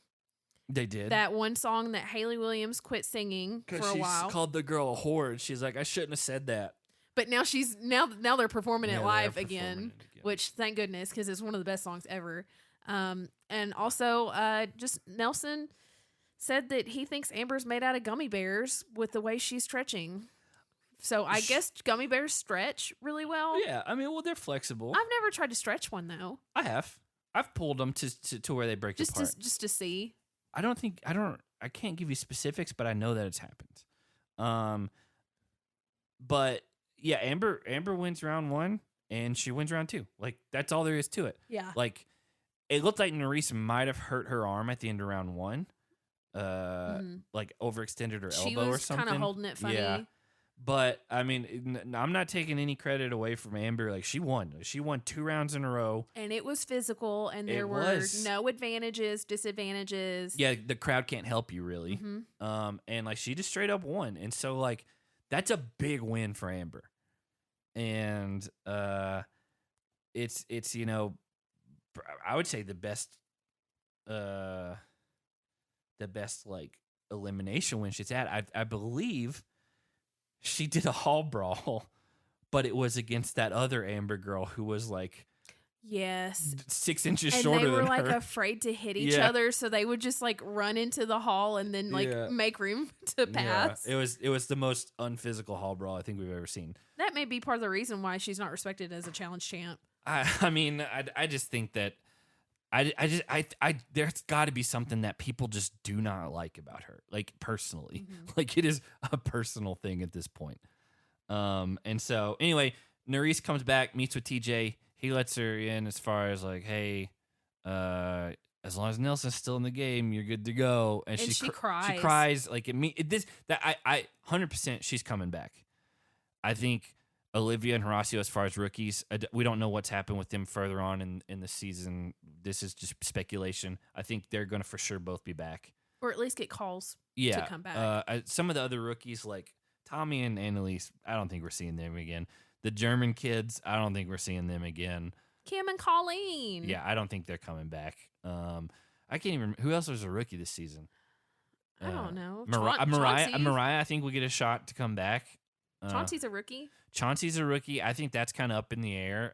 [SPEAKER 1] They did.
[SPEAKER 2] That one song that Hayley Williams quit singing for a while.
[SPEAKER 1] She's called the girl a whore. And she's like, I shouldn't have said that.
[SPEAKER 2] But now now they're performing it live again, which thank goodness, because it's one of the best songs ever. And also, just Nelson said that he thinks Amber's made out of gummy bears with the way she's stretching. So I guess gummy bears stretch really well.
[SPEAKER 1] Yeah, I mean, well, they're flexible.
[SPEAKER 2] I've never tried to stretch one though.
[SPEAKER 1] I have. I've pulled them to where they break apart.
[SPEAKER 2] Just to see.
[SPEAKER 1] I can't give you specifics, but I know that it's happened. But yeah, Amber wins round 1 and she wins round 2. Like, that's all there is to it.
[SPEAKER 2] Yeah.
[SPEAKER 1] Like, it looked like Nerys might have hurt her arm at the end of round 1. Like overextended her elbow or something.
[SPEAKER 2] She was kind of holding it funny. Yeah.
[SPEAKER 1] But I mean, I'm not taking any credit away from Amber. Like, she won. She won 2 rounds in a row,
[SPEAKER 2] and it was physical, and there were no advantages, disadvantages.
[SPEAKER 1] Yeah, the crowd can't help you really. Mm-hmm. And like, she just straight up won, and so like, that's a big win for Amber. And it's I would say the best like elimination win she's had. I believe. She did a hall brawl, but it was against that other Amber girl who was like, 6 inches shorter than her. And they were like
[SPEAKER 2] afraid to hit each other, so they would just like run into the hall and then like make room to pass.
[SPEAKER 1] Yeah. It was the most unphysical hall brawl I think we've ever seen.
[SPEAKER 2] That may be part of the reason why she's not respected as a challenge champ.
[SPEAKER 1] I mean, I just think that there's got to be something that people just do not like about her, like personally. Like, it is a personal thing at this point. And so anyway, Nerys comes back, meets with TJ. He lets her in as far as like, hey, as long as Nelson's still in the game, you're good to go. And she cries. She cries like I 100% she's coming back. I think Olivia and Horacio, as far as rookies, we don't know what's happened with them further on in the season. This is just speculation. I think they're going to for sure both be back.
[SPEAKER 2] Or at least get calls to come back.
[SPEAKER 1] Some of the other rookies, like Tommy and Annalise, I don't think we're seeing them again. The German kids, I don't think we're seeing them again.
[SPEAKER 2] Kim and Colleen.
[SPEAKER 1] Yeah, I don't think they're coming back. I can't even. Who else was a rookie this season?
[SPEAKER 2] I don't know.
[SPEAKER 1] Mariah, I think will get a shot to come back.
[SPEAKER 2] Chauncey's a rookie.
[SPEAKER 1] Chauncey's a rookie. I think that's kind of up in the air.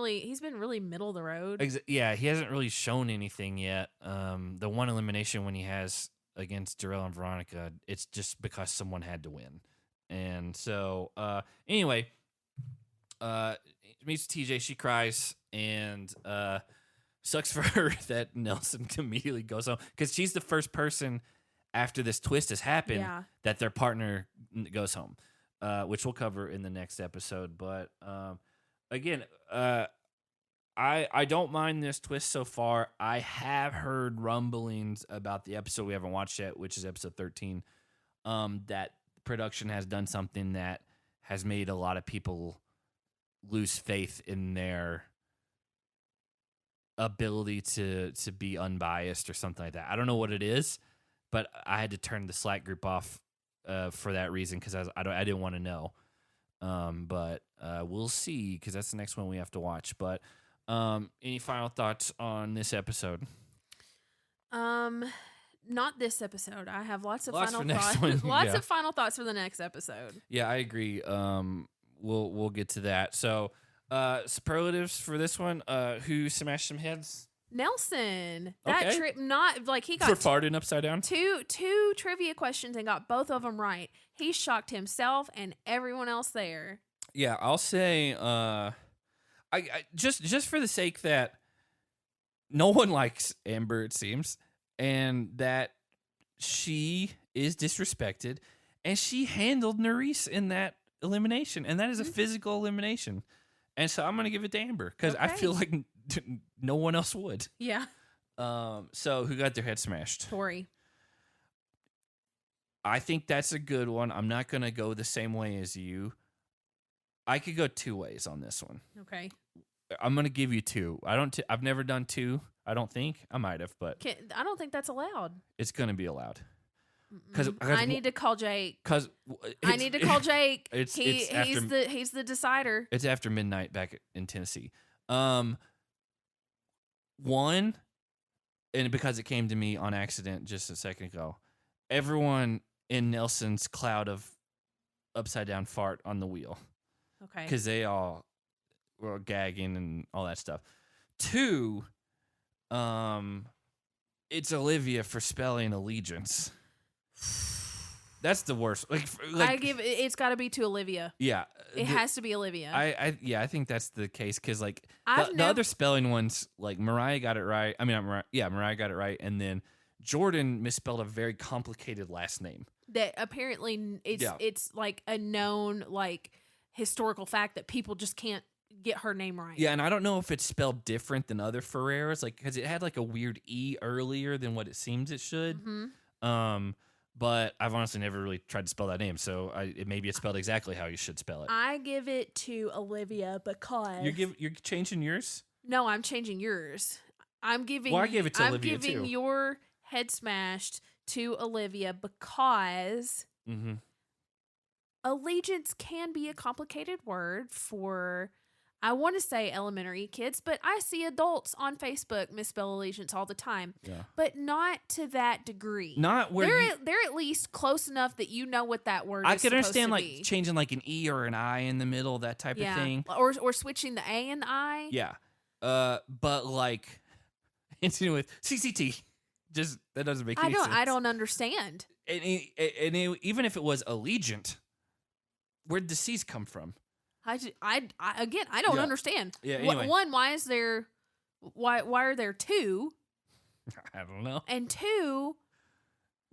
[SPEAKER 2] He's been really middle of the road.
[SPEAKER 1] He hasn't really shown anything yet. The one elimination when he has against Darrell and Veronica, it's just because someone had to win. And so, anyway, meets TJ, she cries, and sucks for her that Nelson immediately goes home, because she's the first person after this twist has happened that their partner goes home. Which we'll cover in the next episode. But again, I don't mind this twist so far. I have heard rumblings about the episode we haven't watched yet, which is episode 13, that production has done something that has made a lot of people lose faith in their ability to be unbiased or something like that. I don't know what it is, but I had to turn the Slack group off for that reason because I didn't want to know. But we'll see because that's the next one we have to watch. But any final thoughts on this episode?
[SPEAKER 2] Not this episode. I have lots of
[SPEAKER 1] Lots
[SPEAKER 2] final
[SPEAKER 1] for next
[SPEAKER 2] thoughts.
[SPEAKER 1] one,
[SPEAKER 2] Lots
[SPEAKER 1] yeah.
[SPEAKER 2] of final thoughts for the next episode.
[SPEAKER 1] Yeah, I agree. We'll get to that. So superlatives for this one. Who smashed some heads?
[SPEAKER 2] Nelson. That
[SPEAKER 1] Okay.
[SPEAKER 2] trip, not like he
[SPEAKER 1] For
[SPEAKER 2] got
[SPEAKER 1] farting upside down?
[SPEAKER 2] two trivia questions and got both of them right. He shocked himself and everyone else there.
[SPEAKER 1] Yeah, I'll say I just for the sake that no one likes Amber, it seems, and that she is disrespected, and she handled Nerys in that elimination, and that is a physical elimination. And so I'm going to give it to Amber because I feel like no one else would.
[SPEAKER 2] Yeah.
[SPEAKER 1] So who got their head smashed?
[SPEAKER 2] Tori.
[SPEAKER 1] I think that's a good one. I'm not going to go the same way as you. I could go two ways on this one.
[SPEAKER 2] Okay.
[SPEAKER 1] I'm going to give you two. I've never done two. I don't think I might have, but
[SPEAKER 2] I don't think that's allowed.
[SPEAKER 1] it's going to be allowed.
[SPEAKER 2] I need to call Jake. I need to call Jake. He's the decider.
[SPEAKER 1] It's after midnight back in Tennessee. One, and because it came to me on accident just a second ago, everyone in Nelson's cloud of upside down fart on the wheel.
[SPEAKER 2] Okay.
[SPEAKER 1] Because they all were gagging and all that stuff. Two, it's Olivia for spelling allegiance. That's the worst.
[SPEAKER 2] It's got to be to Olivia.
[SPEAKER 1] Yeah,
[SPEAKER 2] it has to be Olivia.
[SPEAKER 1] I think that's the case because the
[SPEAKER 2] never-
[SPEAKER 1] other spelling ones, like Mariah got it right. I mean, Mariah got it right, and then Jordyn misspelled a very complicated last name.
[SPEAKER 2] That apparently it's like a known historical fact that people just can't get her name right.
[SPEAKER 1] Yeah, and I don't know if it's spelled different than other Ferreras, because it had a weird E earlier than what it seems it should.
[SPEAKER 2] Mm-hmm.
[SPEAKER 1] But I've honestly never really tried to spell that name, so maybe it's spelled exactly how you should spell it.
[SPEAKER 2] I give it to Olivia because
[SPEAKER 1] You're changing yours?
[SPEAKER 2] No, I'm changing yours. I'm giving.
[SPEAKER 1] Well, I gave it to Olivia too.
[SPEAKER 2] I'm giving your head smashed to Olivia because allegiance can be a complicated word for, I want to say elementary kids, but I see adults on Facebook misspell allegiance all the time.
[SPEAKER 1] Yeah.
[SPEAKER 2] But not to that degree.
[SPEAKER 1] Not where
[SPEAKER 2] they're at least close enough that you know what that word is.
[SPEAKER 1] I could understand
[SPEAKER 2] be.
[SPEAKER 1] Changing an E or an I in the middle, that type of thing.
[SPEAKER 2] Or switching the A and the I.
[SPEAKER 1] Yeah. But continuing with CCT. Just that doesn't make any sense.
[SPEAKER 2] I don't understand.
[SPEAKER 1] And even if it was Allegiant, where'd the C's come from?
[SPEAKER 2] I don't understand.
[SPEAKER 1] Yeah. Anyway.
[SPEAKER 2] One, why are there two?
[SPEAKER 1] I don't know.
[SPEAKER 2] And two,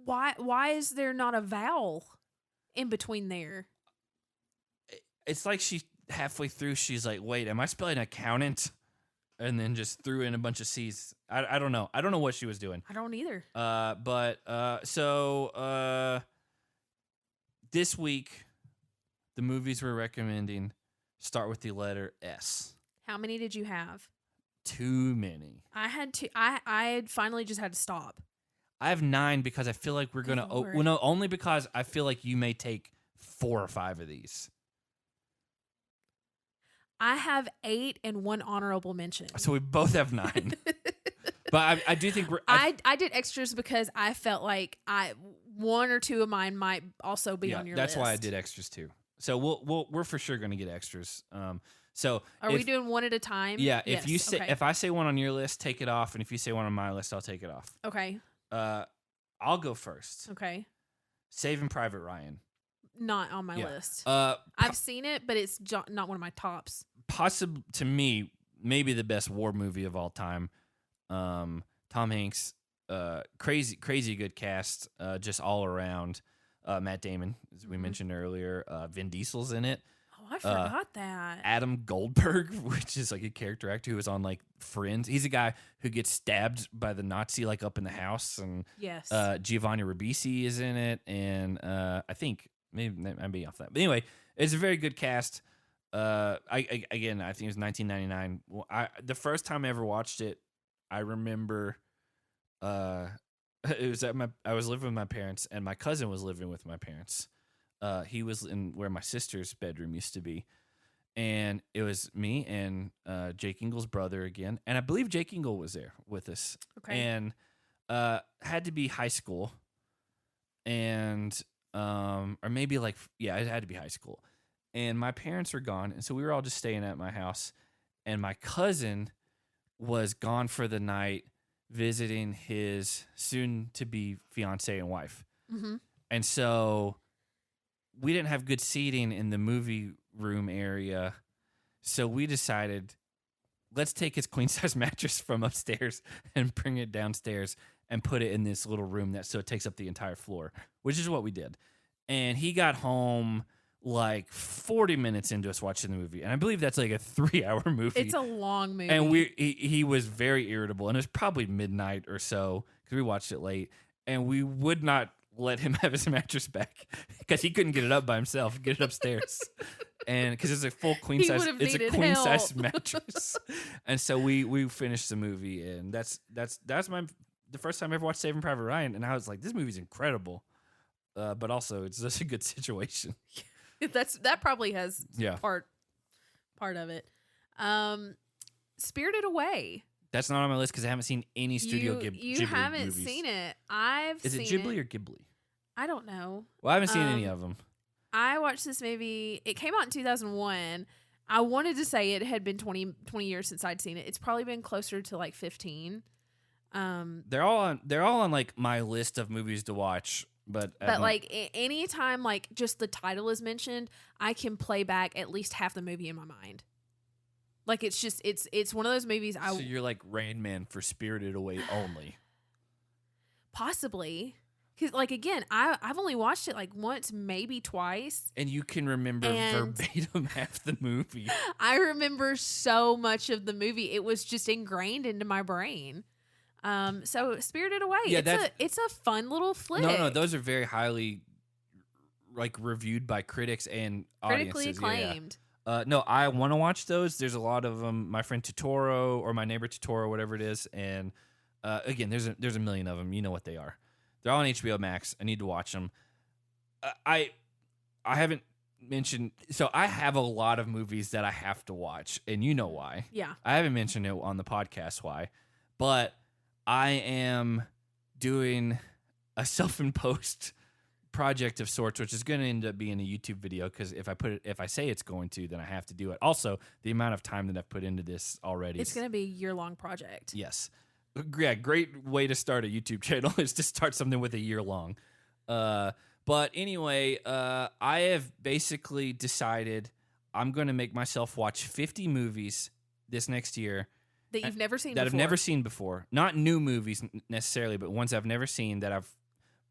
[SPEAKER 2] why is there not a vowel in between there?
[SPEAKER 1] It's like she halfway through, she's like, "Wait, am I spelling accountant?" And then just threw in a bunch of C's. I don't know. I don't know what she was doing.
[SPEAKER 2] I don't either.
[SPEAKER 1] So this week, the movies we're recommending start with the letter S.
[SPEAKER 2] How many did you have?
[SPEAKER 1] Too many.
[SPEAKER 2] I had two. I had finally just had to stop.
[SPEAKER 1] I have 9 because I feel like we're gonna. Only because I feel like you may take 4 or 5 of these.
[SPEAKER 2] I have 8 and 1 honorable mention.
[SPEAKER 1] So we both have 9. But I do think
[SPEAKER 2] I did extras because I felt like one or two of mine might also be on your list.
[SPEAKER 1] That's why I did extras too. So we're for sure going to get extras. So
[SPEAKER 2] are we doing one at a time?
[SPEAKER 1] Yeah.
[SPEAKER 2] Yes,
[SPEAKER 1] If I say one on your list, take it off, and if you say one on my list, I'll take it off.
[SPEAKER 2] Okay.
[SPEAKER 1] I'll go first.
[SPEAKER 2] Okay.
[SPEAKER 1] Saving Private Ryan.
[SPEAKER 2] Not on my list. I've seen it, but it's not one of my tops.
[SPEAKER 1] Possible to me, maybe the best war movie of all time. Tom Hanks, crazy good cast, just all around. Matt Damon, as we mentioned earlier. Vin Diesel's in it.
[SPEAKER 2] Oh, I forgot that.
[SPEAKER 1] Adam Goldberg, which is a character actor who was on Friends. He's a guy who gets stabbed by the Nazi up in the house, and
[SPEAKER 2] yes.
[SPEAKER 1] Giovanni Ribisi is in it, and I think maybe I'm being off that, but anyway, it's a very good cast. I think it was 1999. The first time I ever watched it, I remember it was I was living with my parents, and my cousin was living with my parents. He was in where my sister's bedroom used to be, and it was me and Jake Ingle's brother again, and I believe Jake Ingle was there with us.
[SPEAKER 2] Okay.
[SPEAKER 1] And had to be high school, and or maybe like it had to be high school, and my parents were gone, and so we were all just staying at my house, and my cousin was gone for the night visiting his soon-to-be fiance and wife.
[SPEAKER 2] Mm-hmm.
[SPEAKER 1] And so we didn't have good seating in the movie room area, so we decided, let's take his queen-size mattress from upstairs and bring it downstairs and put it in this little room so it takes up the entire floor, which is what we did. And he got home like 40 minutes into us watching the movie, and I believe that's like a 3-hour movie.
[SPEAKER 2] It's a long movie,
[SPEAKER 1] and he was very irritable, and it was probably midnight or so because we watched it late, and we would not let him have his mattress back because he couldn't get it up by himself, get it upstairs, and because it's a full queen size, it's a queen size mattress, and so we finished the movie, and that's the first time I ever watched Saving Private Ryan, and I was like, this movie's incredible, but also it's just a good situation.
[SPEAKER 2] That probably has part of it. Spirited Away.
[SPEAKER 1] That's not on my list because I haven't seen any Studio Ghibli
[SPEAKER 2] You haven't
[SPEAKER 1] movies.
[SPEAKER 2] seen it.
[SPEAKER 1] Is it Ghibli or Ghibli?
[SPEAKER 2] I don't know.
[SPEAKER 1] Well, I haven't seen any of them.
[SPEAKER 2] I watched this movie. It came out in 2001. I wanted to say it had been 20 years since I'd seen it. It's probably been closer to like 15.
[SPEAKER 1] They're all on like my list of movies to watch. But
[SPEAKER 2] like anytime like just the title is mentioned, I can play back at least half the movie in my mind. Like it's just it's one of those movies.
[SPEAKER 1] So you're like Rain Man for Spirited Away only.
[SPEAKER 2] Possibly, because like again, I've only watched it like once, maybe twice,
[SPEAKER 1] and you can remember verbatim half the movie.
[SPEAKER 2] I remember so much of the movie; it was just ingrained into my brain. So Spirited Away, it's a fun little flick.
[SPEAKER 1] No, those are very highly like reviewed by critics and
[SPEAKER 2] critically
[SPEAKER 1] audiences.
[SPEAKER 2] acclaimed.
[SPEAKER 1] No, I want to watch those. There's a lot of them. My friend Totoro or my neighbor Totoro, whatever it is, and again, there's a million of them. You know what they are. They're all on HBO Max. I need to watch them. I haven't mentioned. So I have a lot of movies that I have to watch, and you know why.
[SPEAKER 2] Yeah.
[SPEAKER 1] I haven't mentioned it on the podcast why, but I am doing a self-imposed project of sorts, which is going to end up being a YouTube video because if I say it's going to, then I have to do it. Also, the amount of time that I've put into this already,
[SPEAKER 2] it's going to be a year-long project.
[SPEAKER 1] Yes, yeah, great way to start a YouTube channel is to start something with a year-long. But anyway, I have basically decided I'm going to make myself watch 50 movies this next year.
[SPEAKER 2] That you've never seen
[SPEAKER 1] that
[SPEAKER 2] before.
[SPEAKER 1] I've never seen before. Not new movies necessarily, but ones I've never seen that I've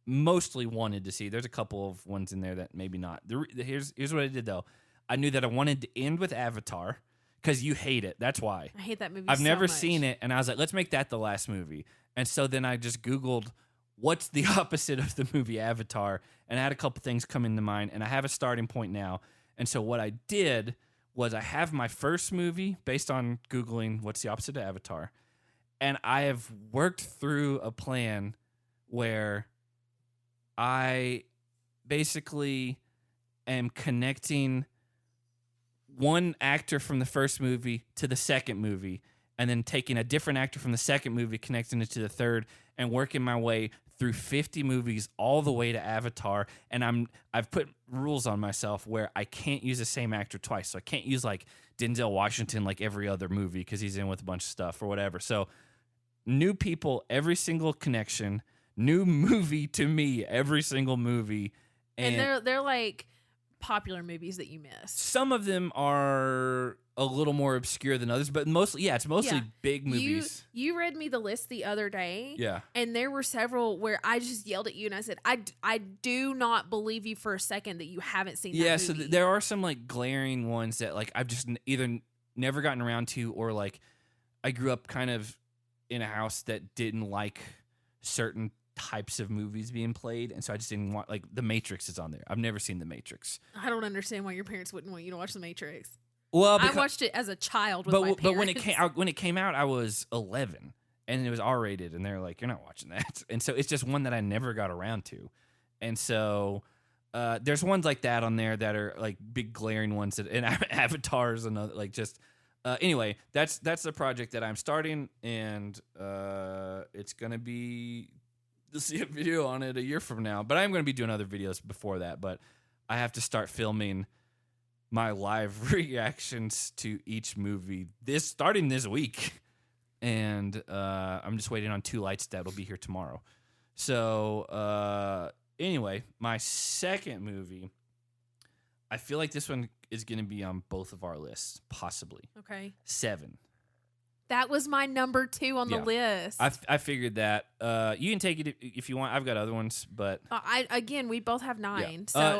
[SPEAKER 1] mostly wanted to see. There's a couple of ones in there that maybe not. Here's what I did, though. I knew that I wanted to end with Avatar because you hate it. That's why.
[SPEAKER 2] I hate that movie
[SPEAKER 1] I've never
[SPEAKER 2] so much.
[SPEAKER 1] seen it, and I was like, let's make that the last movie. And so then I just Googled what's the opposite of the movie Avatar, and I had a couple things come into mind, and I have a starting point now. And so what I did was I have my first movie based on Googling what's the opposite of Avatar. And I have worked through a plan where I basically am connecting one actor from the first movie to the second movie, and then taking a different actor from the second movie, connecting it to the third, and working my way through 50 movies all the way to Avatar. And I've put rules on myself where I can't use the same actor twice. So I can't use like Denzel Washington like every other movie because he's in with a bunch of stuff or whatever. So new people, every single connection, new movie to me, every single movie.
[SPEAKER 2] And they're like popular movies that you missed.
[SPEAKER 1] Some of them are a little more obscure than others, but mostly big movies.
[SPEAKER 2] You read me the list the other day.
[SPEAKER 1] Yeah.
[SPEAKER 2] And there were several where I just yelled at you and I said, I do not believe you for a second that you haven't seen that movie.
[SPEAKER 1] So there are some like glaring ones that like I've just either never gotten around to, or like I grew up kind of in a house that didn't like certain types of movies being played, and so I just didn't want, like, The Matrix is on there. I've never seen The Matrix.
[SPEAKER 2] I don't understand why your parents wouldn't want you to watch The Matrix.
[SPEAKER 1] Well,
[SPEAKER 2] I watched it as a child with my parents.
[SPEAKER 1] But when it came out, I was 11, and it was R-rated, and they're like, you're not watching that. And so it's just one that I never got around to. And so there's ones like that on there that are like big glaring ones that, and Avatars and like just anyway, that's the project that I'm starting, and it's gonna be, you'll see a video on it a year from now. But I'm gonna be doing other videos before that. But I have to start filming my live reactions to each movie starting this week. And I'm just waiting on 2 lights that'll be here tomorrow. So anyway, my second movie, I feel like this one is going to be on both of our lists, possibly. Okay. 7.
[SPEAKER 2] That was my number 2 on the list.
[SPEAKER 1] I figured that. You can take it if you want. I've got other ones, but
[SPEAKER 2] we both have 9, so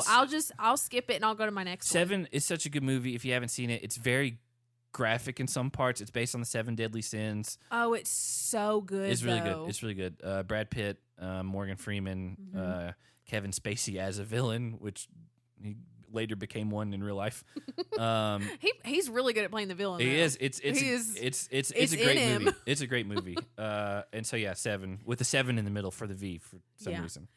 [SPEAKER 2] I'll skip it and I'll go to my next
[SPEAKER 1] 7
[SPEAKER 2] one.
[SPEAKER 1] is such a good movie. If you haven't seen it, it's very graphic in some parts. It's based on the 7 deadly sins.
[SPEAKER 2] Oh, it's so good.
[SPEAKER 1] It's really good. It's really good. Brad Pitt, Morgan Freeman, Kevin Spacey as a villain, which he later became one in real life.
[SPEAKER 2] He's really good at playing the villain.
[SPEAKER 1] He is. It's a great movie. It's a great movie. And so 7 with a 7 in the middle for the V for some reason.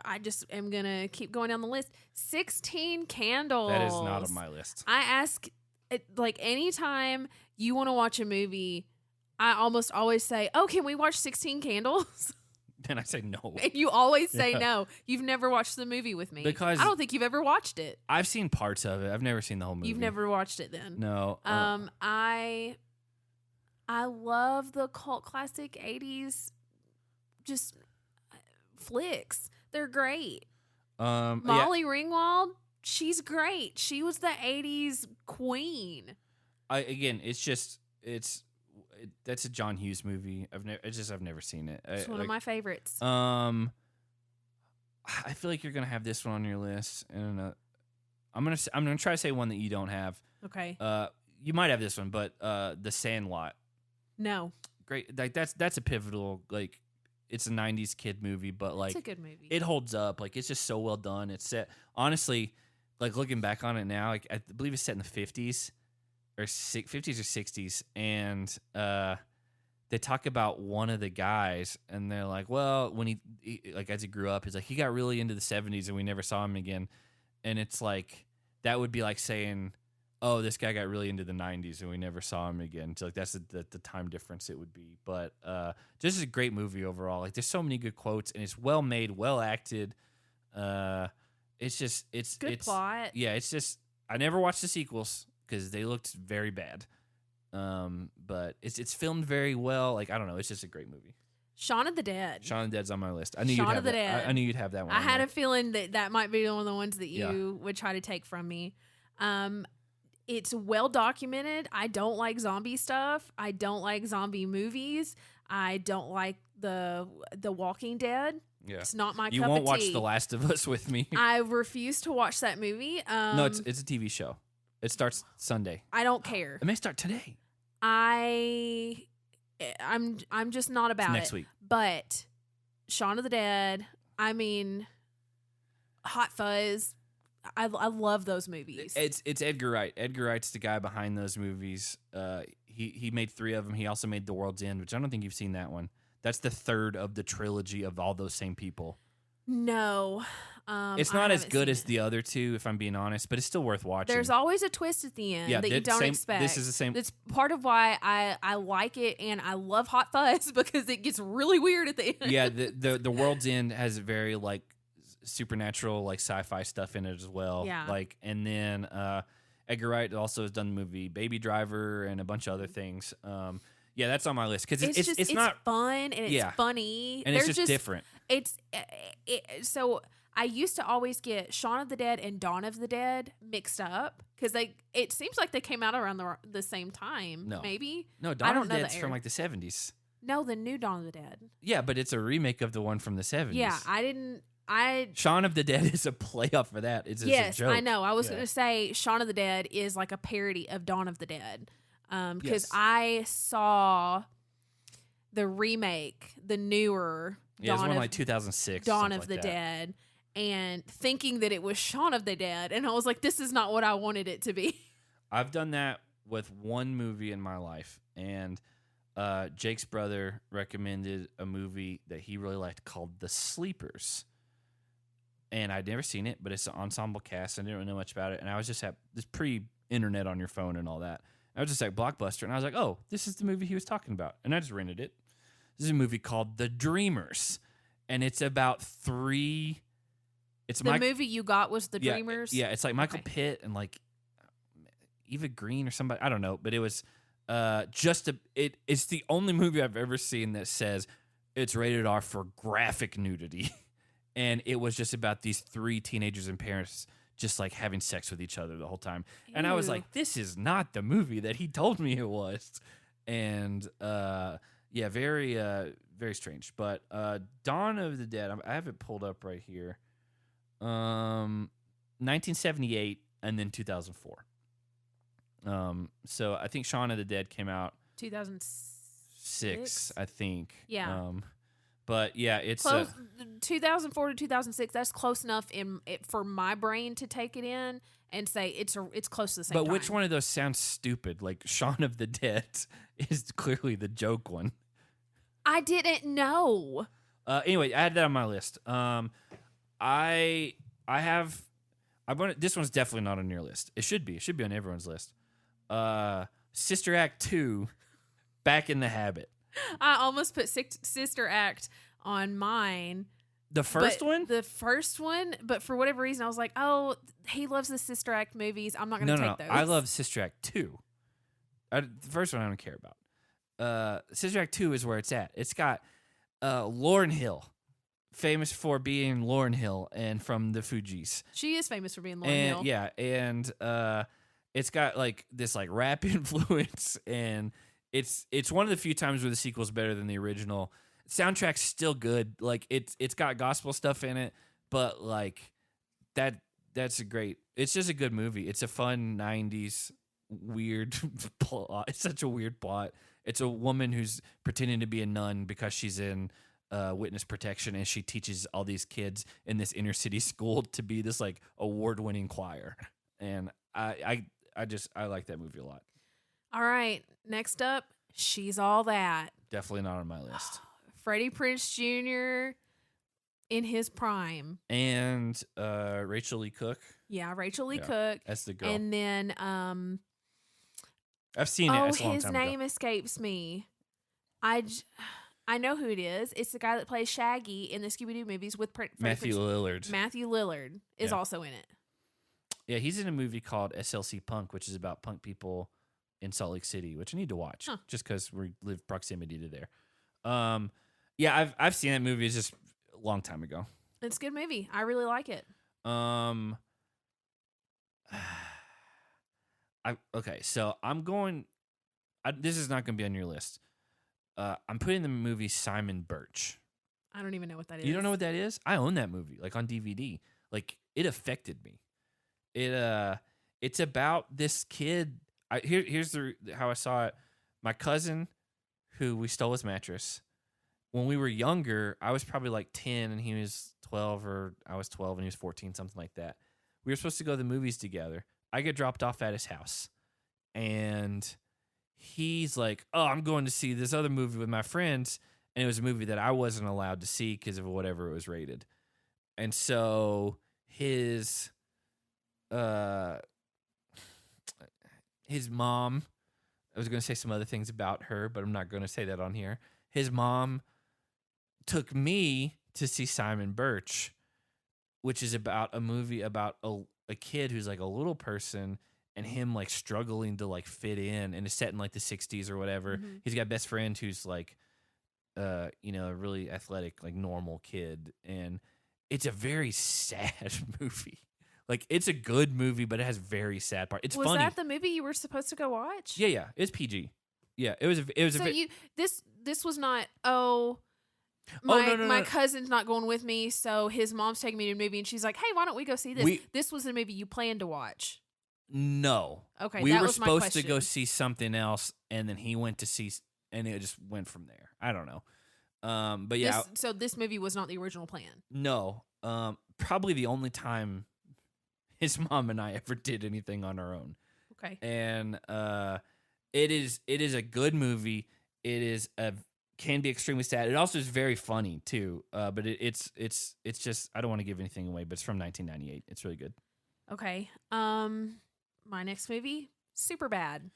[SPEAKER 2] I just am gonna keep going down the list. 16 Candles.
[SPEAKER 1] That is not on my list.
[SPEAKER 2] I ask, like, anytime you want to watch a movie, I almost always say, "Oh, can we watch 16 Candles?"
[SPEAKER 1] Then I say no.
[SPEAKER 2] And you always say no. You've never watched the movie with me.
[SPEAKER 1] Because
[SPEAKER 2] I don't think you've ever watched it.
[SPEAKER 1] I've seen parts of it. I've never seen the whole movie.
[SPEAKER 2] You've never watched it then.
[SPEAKER 1] No.
[SPEAKER 2] I love the cult classic 80s just flicks. They're great. Molly Ringwald, she's great. She was the 80s queen.
[SPEAKER 1] That's a John Hughes movie. I've never seen it.
[SPEAKER 2] It's one of my favorites.
[SPEAKER 1] I feel like you're gonna have this one on your list, and I'm gonna try to say one that you don't have.
[SPEAKER 2] Okay.
[SPEAKER 1] You might have this one, but The Sandlot.
[SPEAKER 2] No.
[SPEAKER 1] Great. Like that's a pivotal, like, it's a 90s kid movie, but like,
[SPEAKER 2] it's a good movie.
[SPEAKER 1] It holds up. Like, it's just so well done. It's set, honestly, like, looking back on it now, like, I believe it's set in the 50s or 50s or 60s, and they talk about one of the guys, and they're like, well, when he like, as he grew up, he's like, he got really into the 70s and we never saw him again. And it's like, that would be like saying, oh, this guy got really into the 90s and we never saw him again. So like, that's the time difference it would be. But this is a great movie overall. Like, there's so many good quotes, and it's well made, well acted. It's
[SPEAKER 2] good plot.
[SPEAKER 1] Yeah, it's just, I never watched the sequels because they looked very bad. But it's filmed very well. Like, I don't know. It's just a great movie.
[SPEAKER 2] Shaun of the Dead.
[SPEAKER 1] Shaun of the Dead's on my list. I knew you'd have that. I knew you'd have that one.
[SPEAKER 2] I had a feeling that might be one of the ones that you would try to take from me. It's well documented. I don't like zombie stuff. I don't like zombie movies. I don't like the Walking Dead. Yeah. It's not my cup of tea.
[SPEAKER 1] You won't watch The Last of Us with me.
[SPEAKER 2] I refuse to watch that movie.
[SPEAKER 1] No, it's a TV show. It starts Sunday.
[SPEAKER 2] I don't care.
[SPEAKER 1] It may start today.
[SPEAKER 2] I'm just not about it.
[SPEAKER 1] Next week.
[SPEAKER 2] But Shaun of the Dead, I mean, Hot Fuzz, I love those movies.
[SPEAKER 1] It's Edgar Wright. Edgar Wright's the guy behind those movies. He made 3 of them. He also made The World's End, which I don't think you've seen that one. That's the 3rd of the trilogy of all those same people.
[SPEAKER 2] No.
[SPEAKER 1] It's not as good as the other 2, if I'm being honest, but it's still worth watching.
[SPEAKER 2] There's always a twist at the end that you don't expect.
[SPEAKER 1] This is the same.
[SPEAKER 2] That's part of why I like it, and I love Hot Fuzz, because it gets really weird at the end.
[SPEAKER 1] Yeah, the World's End has very, like, supernatural, like, sci-fi stuff in it as well.
[SPEAKER 2] Yeah.
[SPEAKER 1] Like, and then Edgar Wright also has done the movie Baby Driver and a bunch of other things. Yeah, that's on my list because it's not
[SPEAKER 2] fun, and it's funny,
[SPEAKER 1] and it's just different.
[SPEAKER 2] So I used to always get Shaun of the Dead and Dawn of the Dead mixed up because it seems like they came out around the same time.
[SPEAKER 1] No,
[SPEAKER 2] maybe
[SPEAKER 1] Dawn of the Dead's from like the 70s.
[SPEAKER 2] No, the new Dawn of the Dead.
[SPEAKER 1] Yeah, but it's a remake of the one from the 70s.
[SPEAKER 2] Yeah, Shaun
[SPEAKER 1] of the Dead is a playoff for that. It's a joke.
[SPEAKER 2] I know. I was going to say Shaun of the Dead is like a parody of Dawn of the Dead. Because I saw the remake, the newer
[SPEAKER 1] Dawn it's one like 2006.
[SPEAKER 2] Dawn of the Dead, and thinking that it was Shaun of the Dead, and I was like, this is not what I wanted it to be.
[SPEAKER 1] I've done that with one movie in my life, and Jake's brother recommended a movie that he really liked called The Sleepers. And I'd never seen it, but it's an ensemble cast. I didn't really know much about it. And I was just at this pre-internet on your phone and all that. I was just at Blockbuster, and I was like, oh, this is the movie he was talking about. And I just rented it. This is a movie called The Dreamers. And it's about three...
[SPEAKER 2] movie you got was The Dreamers?
[SPEAKER 1] Yeah, it's like Michael Pitt and like Eva Green or somebody. I don't know. But it was it's the only movie I've ever seen that says it's rated R for graphic nudity. And it was just about these three teenagers and parents just like having sex with each other the whole time. Ew. And I was like, this is not the movie that he told me it was. And very, very strange. But Dawn of the Dead, I have it pulled up right here. 1978 and then 2004. So I think Shaun of the Dead came out
[SPEAKER 2] 2006,
[SPEAKER 1] I think.
[SPEAKER 2] Yeah.
[SPEAKER 1] But yeah, it's
[SPEAKER 2] close, 2004 to 2006. That's close enough for my brain to take it in and say it's close to the same time.
[SPEAKER 1] But which one of those sounds stupid? Like Shaun of the Dead is clearly the joke one.
[SPEAKER 2] I didn't know.
[SPEAKER 1] Anyway, I had that on my list. This one's definitely not on your list. It should be. It should be on everyone's list. Sister Act 2, Back in the Habit.
[SPEAKER 2] I almost put Sister Act on mine.
[SPEAKER 1] The first one?
[SPEAKER 2] The first one, but for whatever reason, I was like, oh, he loves the Sister Act movies. I'm not going to take those.
[SPEAKER 1] I love Sister Act 2. The first one I don't care about. Sister Act 2 is where it's at. It's got Lauryn Hill, famous for being Lauryn Hill and from the Fugees.
[SPEAKER 2] She is famous for being Lauryn Hill.
[SPEAKER 1] Yeah, and it's got like this like rap influence, and it's one of the few times where the sequel's better than the original. Soundtrack's still good. Like it's got gospel stuff in it, but like that's a great. It's just a good movie. It's a fun 90s weird plot. It's such a weird plot. It's a woman who's pretending to be a nun because she's in witness protection, and she teaches all these kids in this inner city school to be this like award-winning choir. And I like that movie a lot.
[SPEAKER 2] All right, next up, She's All That.
[SPEAKER 1] Definitely not on my list.
[SPEAKER 2] Freddie Prinze Jr. in his prime.
[SPEAKER 1] And Rachel Lee Cook.
[SPEAKER 2] Yeah, Rachel Lee Cook.
[SPEAKER 1] That's the girl.
[SPEAKER 2] And then
[SPEAKER 1] I've seen it.
[SPEAKER 2] Oh,
[SPEAKER 1] it's a long
[SPEAKER 2] his
[SPEAKER 1] time
[SPEAKER 2] name
[SPEAKER 1] ago.
[SPEAKER 2] escapes me. I know who it is. It's the guy that plays Shaggy in the Scooby-Doo movies with
[SPEAKER 1] Matthew Lillard.
[SPEAKER 2] Matthew Lillard is also in it. Yeah,
[SPEAKER 1] he's in a movie called SLC Punk, which is about punk people in Salt Lake City, which I need to watch just because we live proximity to there. I've seen that movie. It's just a long time ago.
[SPEAKER 2] It's a good movie. I really like it.
[SPEAKER 1] So I'm going. This is not going to be on your list. I'm putting the movie Simon Birch.
[SPEAKER 2] I don't even know what that is.
[SPEAKER 1] You don't know what that is? I own that movie, like on DVD. Like it affected me. It's about this kid. Here's how I saw it. My cousin, who we stole his mattress. When we were younger, I was probably like 10 and he was 12, or I was 12 and he was 14, something like that. We were supposed to go to the movies together. I get dropped off at his house, and he's like, oh, I'm going to see this other movie with my friends. And it was a movie that I wasn't allowed to see because of whatever it was rated. And so his mom, I was going to say some other things about her, but I'm not going to say that on here. His mom took me to see Simon Birch, which is about a movie about a kid who's like a little person and him like struggling to like fit in, and it's set in like the 60s or whatever. Mm-hmm. He's got a best friend who's like, a really athletic, like normal kid. And it's a very sad movie. Like it's a good movie, but it has very sad part. It's funny.
[SPEAKER 2] Was that the movie you were supposed to go watch?
[SPEAKER 1] Yeah. It's PG. Yeah, it was.
[SPEAKER 2] So this was not. My cousin's not going with me, so his mom's taking me to a movie, and she's like, "Hey, why don't we go see this?" This was the movie you planned to watch.
[SPEAKER 1] No.
[SPEAKER 2] Okay,
[SPEAKER 1] we were supposed to go see something else, and then he went to see, and it just went from there. I don't know. But yeah.
[SPEAKER 2] So this movie was not the original plan.
[SPEAKER 1] No. Probably the only time his mom and I ever did anything on our own.
[SPEAKER 2] Okay.
[SPEAKER 1] And it is a good movie. it is can be extremely sad. It also is very funny too. But it's just, I don't want to give anything away, but it's from 1998. It's really good.
[SPEAKER 2] Okay. My next movie, Superbad.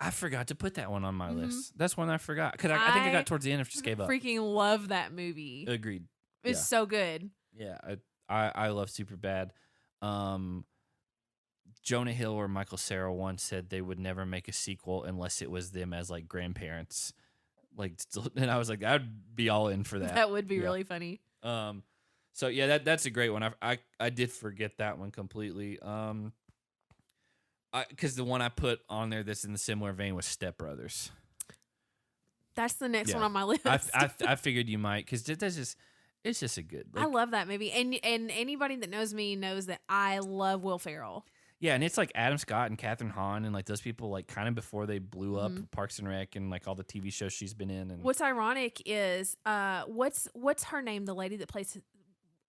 [SPEAKER 1] I forgot to put that one on my list. That's one I forgot because I think I got towards the end and just gave up.
[SPEAKER 2] Freaking love that movie.
[SPEAKER 1] Agreed.
[SPEAKER 2] It's so good.
[SPEAKER 1] Yeah, I love Superbad. Jonah Hill or Michael Cera once said they would never make a sequel unless it was them as like grandparents. Like, and I was like, I'd be all in for that.
[SPEAKER 2] That would be really funny.
[SPEAKER 1] So yeah, that's a great one. I did forget that one completely. Because the one I put on there that's in the similar vein was Step Brothers.
[SPEAKER 2] That's the next one on my list.
[SPEAKER 1] I figured you might, because it's just a good.
[SPEAKER 2] I love that movie, and anybody that knows me knows that I love Will Ferrell.
[SPEAKER 1] Yeah, and it's like Adam Scott and Katherine Hahn and like those people like kind of before they blew up, Parks and Rec and like all the TV shows she's been in. And
[SPEAKER 2] what's ironic is what's her name? The lady that plays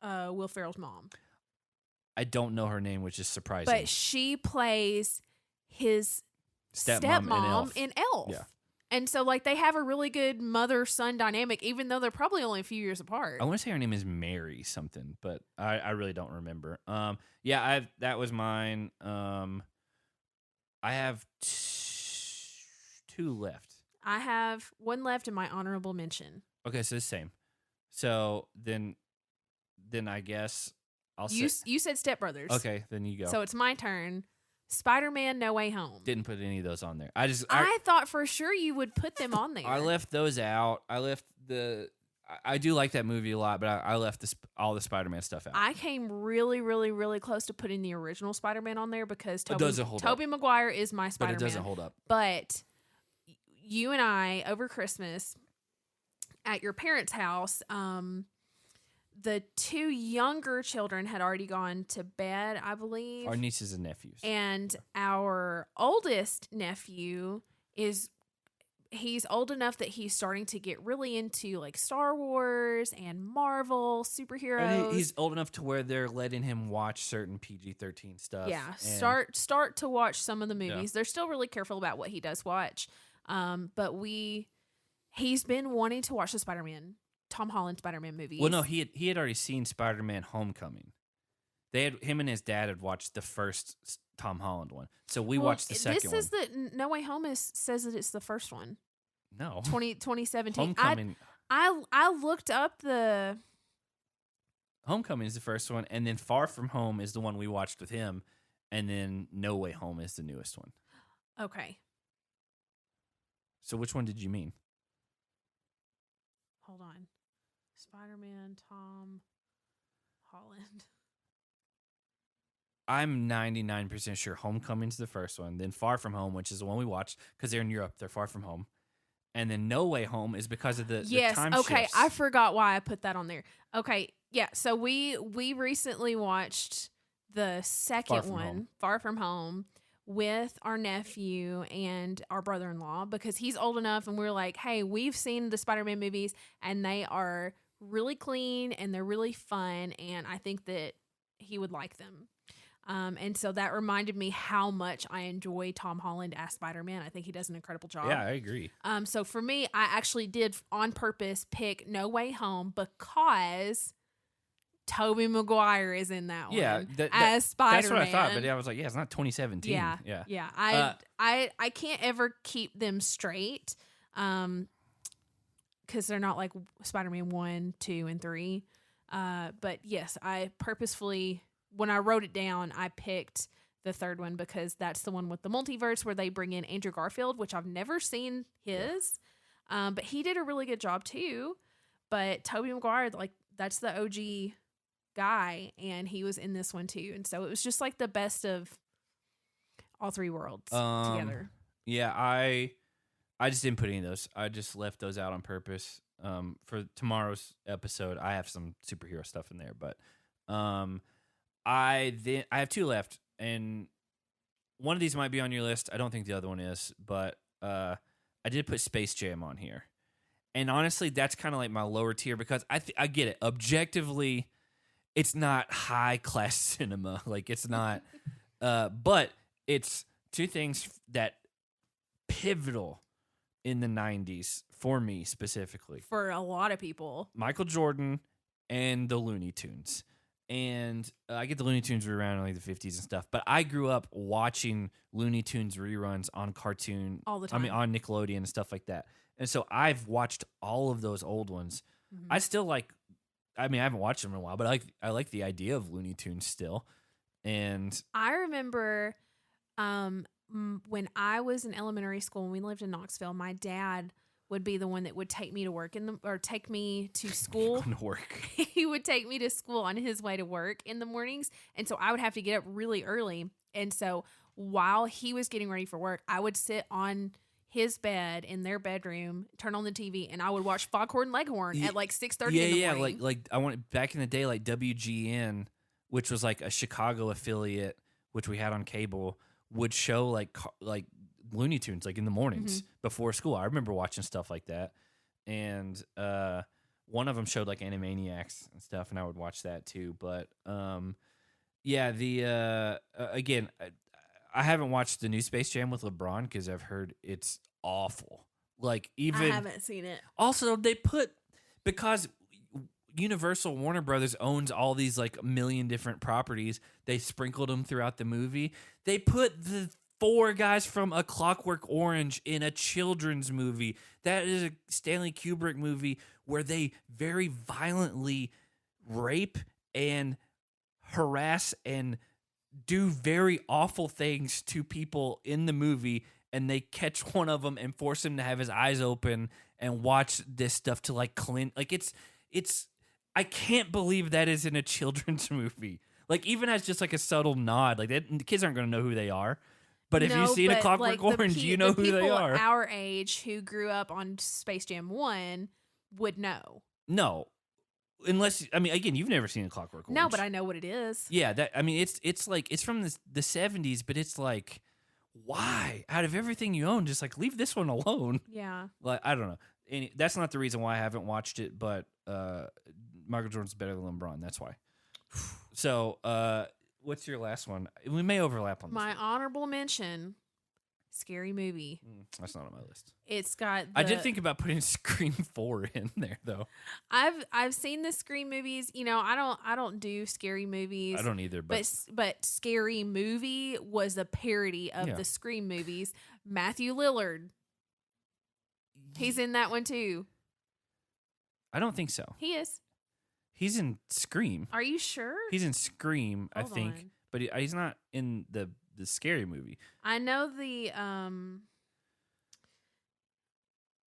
[SPEAKER 2] Will Ferrell's mom.
[SPEAKER 1] I don't know her name, which is surprising.
[SPEAKER 2] But she plays his stepmom in Elf.
[SPEAKER 1] Yeah.
[SPEAKER 2] And so, like, they have a really good mother-son dynamic, even though they're probably only a few years apart.
[SPEAKER 1] I want to say her name is Mary something, but I really don't remember. Yeah, that was mine. I have two left.
[SPEAKER 2] I have one left in my honorable mention.
[SPEAKER 1] Okay, so the same. So then I guess I'll say...
[SPEAKER 2] You said Step Brothers.
[SPEAKER 1] Okay, then you go.
[SPEAKER 2] So it's my turn. Spider-Man No Way Home.
[SPEAKER 1] Didn't put any of those on there.
[SPEAKER 2] I thought for sure you would put them on there.
[SPEAKER 1] I left those out. I do like that movie a lot, but I left all the Spider-Man stuff out.
[SPEAKER 2] I came really, really, really close to putting the original Spider-Man on there because Tobey Maguire is my Spider-Man.
[SPEAKER 1] But it doesn't hold up.
[SPEAKER 2] But you and I, over Christmas, at your parents' house, the two younger children had already gone to bed, I believe.
[SPEAKER 1] Our nieces and nephews.
[SPEAKER 2] And our oldest nephew he's old enough that he's starting to get really into like Star Wars and Marvel superheroes.
[SPEAKER 1] And he's old enough to where they're letting him watch certain PG-13 stuff.
[SPEAKER 2] Yeah, start to watch some of the movies. They're still really careful about what he does watch. But he's been wanting to watch the Tom Holland Spider-Man movies.
[SPEAKER 1] Well, no, he had already seen Spider-Man Homecoming. Him and his dad had watched the first Tom Holland one. So we watched the second one.
[SPEAKER 2] This is No Way Home says that it's the first one.
[SPEAKER 1] No.
[SPEAKER 2] 2017.
[SPEAKER 1] Homecoming.
[SPEAKER 2] I looked up the...
[SPEAKER 1] Homecoming is the first one, and then Far From Home is the one we watched with him, and then No Way Home is the newest one.
[SPEAKER 2] Okay.
[SPEAKER 1] So which one did you mean?
[SPEAKER 2] Hold on. Spider-Man, Tom Holland.
[SPEAKER 1] I'm 99% sure Homecoming's the first one, then Far From Home, which is the one we watched because they're in Europe. They're far from home. And then No Way Home is because of the time shifts.
[SPEAKER 2] I forgot why I put that on there. Okay, yeah. So we recently watched the second one, Far From Home, with our nephew and our brother-in-law because he's old enough and we're like, hey, we've seen the Spider-Man movies and they are really clean and they're really fun and I think that he would like them. And so that reminded me how much I enjoy Tom Holland as Spider-Man. I think he does an incredible job.
[SPEAKER 1] Yeah, I agree.
[SPEAKER 2] So for me, I actually did on purpose pick No Way Home because Tobey Maguire is in that one as Spider-Man.
[SPEAKER 1] That's what I thought, but I was like, it's not 2017.
[SPEAKER 2] Yeah. I can't ever keep them straight because they're not like Spider-Man 1, 2, and 3. But yes, I purposefully... When I wrote it down, I picked the third one because that's the one with the multiverse where they bring in Andrew Garfield, which I've never seen his. But he did a really good job too. But Tobey Maguire, like that's the OG guy, and he was in this one too. And so it was just like the best of all three worlds together.
[SPEAKER 1] Yeah, I just didn't put any of those. I just left those out on purpose. For tomorrow's episode, I have some superhero stuff in there, but I have two left, and one of these might be on your list. I don't think the other one is, but I did put Space Jam on here. And honestly, that's kind of like my lower tier because I get it. Objectively, it's not high-class cinema. Like, it's not. But it's two things that pivotal in the 90s for me specifically.
[SPEAKER 2] For a lot of people.
[SPEAKER 1] Michael Jordan and the Looney Tunes. And I get the Looney Tunes reruns in like the 50s and stuff, but I grew up watching Looney Tunes reruns on cartoon.
[SPEAKER 2] All the time.
[SPEAKER 1] I mean, on Nickelodeon and stuff like that. And so I've watched all of those old ones.
[SPEAKER 2] Mm-hmm.
[SPEAKER 1] I still like, I mean, I haven't watched them in a while, but I like the idea of Looney Tunes still. And
[SPEAKER 2] I remember when I was in elementary school and we lived in Knoxville, my dad would be the one that would take me to work or take me to school.
[SPEAKER 1] Going to work.
[SPEAKER 2] He would take me to school on his way to work in the mornings. And so I would have to get up really early. And so while he was getting ready for work, I would sit on his bed in their bedroom, turn on the TV, and I would watch Foghorn Leghorn at like 6:30 in the morning.
[SPEAKER 1] Like I want back in the day, like WGN, which was like a Chicago affiliate, which we had on cable, would show like Looney Tunes like in the mornings before school. I remember watching stuff like that, and one of them showed like Animaniacs and stuff, and I would watch that too. But again, I haven't watched the new Space Jam with LeBron because I've heard it's awful. Like even
[SPEAKER 2] I haven't seen it.
[SPEAKER 1] Also, because Universal Warner Brothers owns all these like a million different properties. They sprinkled them throughout the movie. They put the 4 guys from A Clockwork Orange in a children's movie. That is a Stanley Kubrick movie where they very violently rape and harass and do very awful things to people in the movie, and they catch one of them and force him to have his eyes open and watch this stuff to like clean. Like it's I can't believe that is in a children's movie. Like even as just like a subtle nod, like that, the kids aren't going to know who they are. But if you've seen A Clockwork Orange, you know who they are.
[SPEAKER 2] People our age who grew up on Space Jam 1 would know.
[SPEAKER 1] No. Unless, I mean, again, you've never seen A Clockwork Orange.
[SPEAKER 2] No, but I know what it is.
[SPEAKER 1] Yeah, it's like, it's from the 70s, but it's like, why? Out of everything you own, just like, leave this one alone.
[SPEAKER 2] Yeah.
[SPEAKER 1] Like, I don't know. That's not the reason why I haven't watched it, but Michael Jordan's better than LeBron. That's why. So, what's your last one? We may overlap on this.
[SPEAKER 2] My honorable mention, Scary Movie.
[SPEAKER 1] That's not on my list.
[SPEAKER 2] It's got.
[SPEAKER 1] I did think about putting Scream 4 in there though.
[SPEAKER 2] I've seen the Scream movies. You know, I don't do scary movies.
[SPEAKER 1] I don't either.
[SPEAKER 2] But Scary Movie was a parody of the Scream movies. Matthew Lillard. He's in that one too.
[SPEAKER 1] I don't think so.
[SPEAKER 2] He is.
[SPEAKER 1] He's in Scream.
[SPEAKER 2] Are you sure?
[SPEAKER 1] He's in Scream, I think,
[SPEAKER 2] on.
[SPEAKER 1] but he's not in the Scary Movie.
[SPEAKER 2] I know the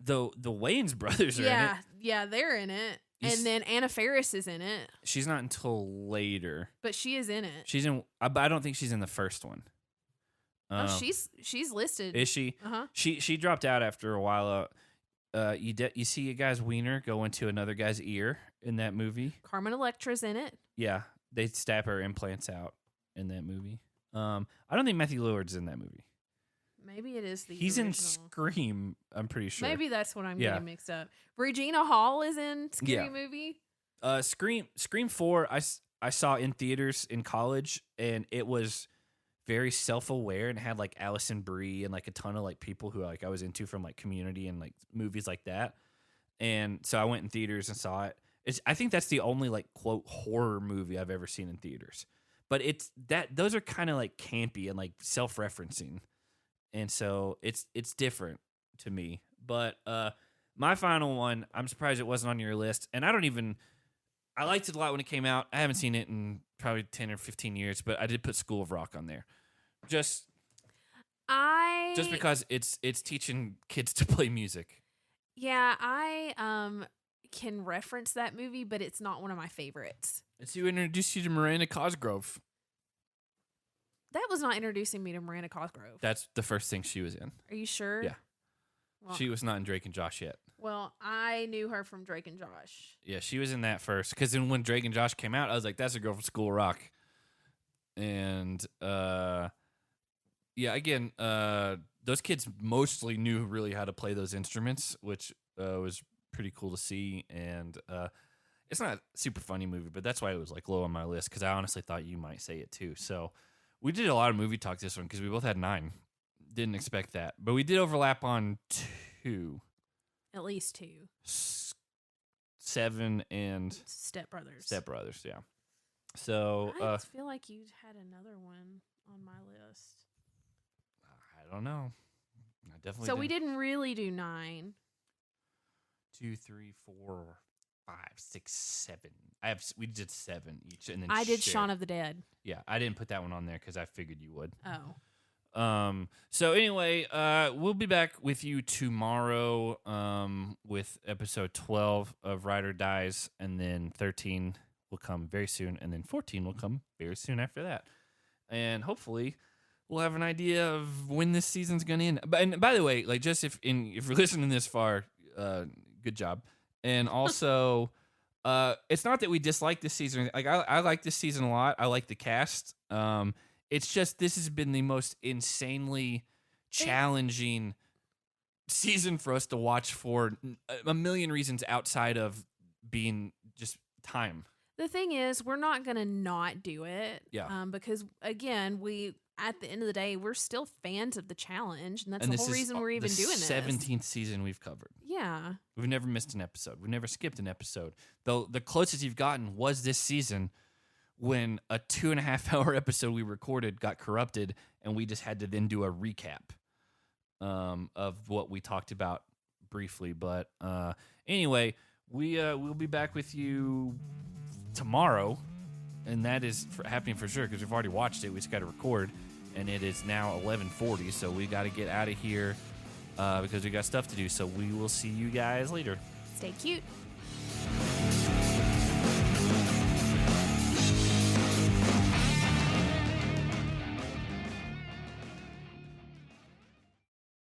[SPEAKER 1] Wayans brothers are in it.
[SPEAKER 2] Yeah, they're in it. And then Anna Faris is in it.
[SPEAKER 1] She's not until later.
[SPEAKER 2] But she is in it.
[SPEAKER 1] She's in. But I don't think she's in the first one.
[SPEAKER 2] She's listed.
[SPEAKER 1] Is she?
[SPEAKER 2] Uh-huh.
[SPEAKER 1] She dropped out after a while. You see a guy's wiener go into another guy's ear in that movie.
[SPEAKER 2] Carmen Electra's in it.
[SPEAKER 1] Yeah, they stab her implants out in that movie. I don't think Matthew Lillard's in that movie.
[SPEAKER 2] Maybe it is the
[SPEAKER 1] He's
[SPEAKER 2] original.
[SPEAKER 1] in Scream, I'm pretty sure.
[SPEAKER 2] Maybe that's what I'm getting mixed up. Regina Hall is in Scary Movie.
[SPEAKER 1] Scream 4 I saw in theaters in college, and it was very self-aware and had like Alison Brie and like a ton of like people who like I was into from like Community and like movies like that. And so I went in theaters and saw it. I think that's the only like quote horror movie I've ever seen in theaters. But those are kind of like campy and like self-referencing. And so it's different to me. But my final one, I'm surprised it wasn't on your list. And I liked it a lot when it came out. I haven't seen it in probably 10 or 15 years, but I did put School of Rock on there. Just because it's teaching kids to play music.
[SPEAKER 2] Yeah, I can reference that movie, but it's not one of my favorites.
[SPEAKER 1] It's who introduced you to Miranda Cosgrove.
[SPEAKER 2] That was not introducing me to Miranda Cosgrove.
[SPEAKER 1] That's the first thing she was in.
[SPEAKER 2] Are you sure?
[SPEAKER 1] Yeah.
[SPEAKER 2] Well,
[SPEAKER 1] she was not in Drake and Josh yet.
[SPEAKER 2] Well, I knew her from Drake and Josh.
[SPEAKER 1] Yeah, she was in that first. Because then when Drake and Josh came out, I was like, that's a girl from School of Rock. And, again, those kids mostly knew really how to play those instruments, which was pretty cool to see. And it's not a super funny movie, but that's why it was like low on my list, because I honestly thought you might say it too. So we did a lot of movie talk this one because we both had 9. Didn't expect that. But we did overlap on 2. 2.
[SPEAKER 2] At least 2.
[SPEAKER 1] 7 and
[SPEAKER 2] Step Brothers.
[SPEAKER 1] Step Brothers, yeah. So
[SPEAKER 2] I feel like you had another one on my list.
[SPEAKER 1] I don't know. I definitely.
[SPEAKER 2] So we didn't really do 9.
[SPEAKER 1] 2, 3, 4, 5, 6, 7. We did 7 each, and then
[SPEAKER 2] I did
[SPEAKER 1] shared.
[SPEAKER 2] Shaun of the Dead.
[SPEAKER 1] Yeah, I didn't put that one on there because I figured you would.
[SPEAKER 2] Oh.
[SPEAKER 1] So anyway, we'll be back with you tomorrow with episode 12 of Ride or Dies, and then 13 will come very soon, and then 14 will come very soon after that. And hopefully we'll have an idea of when this season's going to end. And by the way, like, just if you're listening this far, good job. And also, it's not that we dislike this season. Like, I like this season a lot. I like the cast. It's just this has been the most insanely challenging season for us to watch for a million reasons outside of being just time.
[SPEAKER 2] The thing is, we're not going to not do it.
[SPEAKER 1] Yeah.
[SPEAKER 2] Because, again, at the end of the day, we're still fans of the challenge. And that's the whole reason we're even doing this.
[SPEAKER 1] 17th season we've covered.
[SPEAKER 2] Yeah.
[SPEAKER 1] We've never missed an episode. We've never skipped an episode. Though the closest you've gotten was this season when a 2.5-hour episode we recorded got corrupted and we just had to then do a recap of what we talked about briefly. But anyway, we'll be back with you tomorrow, and that is happening for sure because we've already watched it. We just got to record, and it is now 11:40, so we got to get out of here because we got stuff to do. So we will see you guys later.
[SPEAKER 2] Stay cute.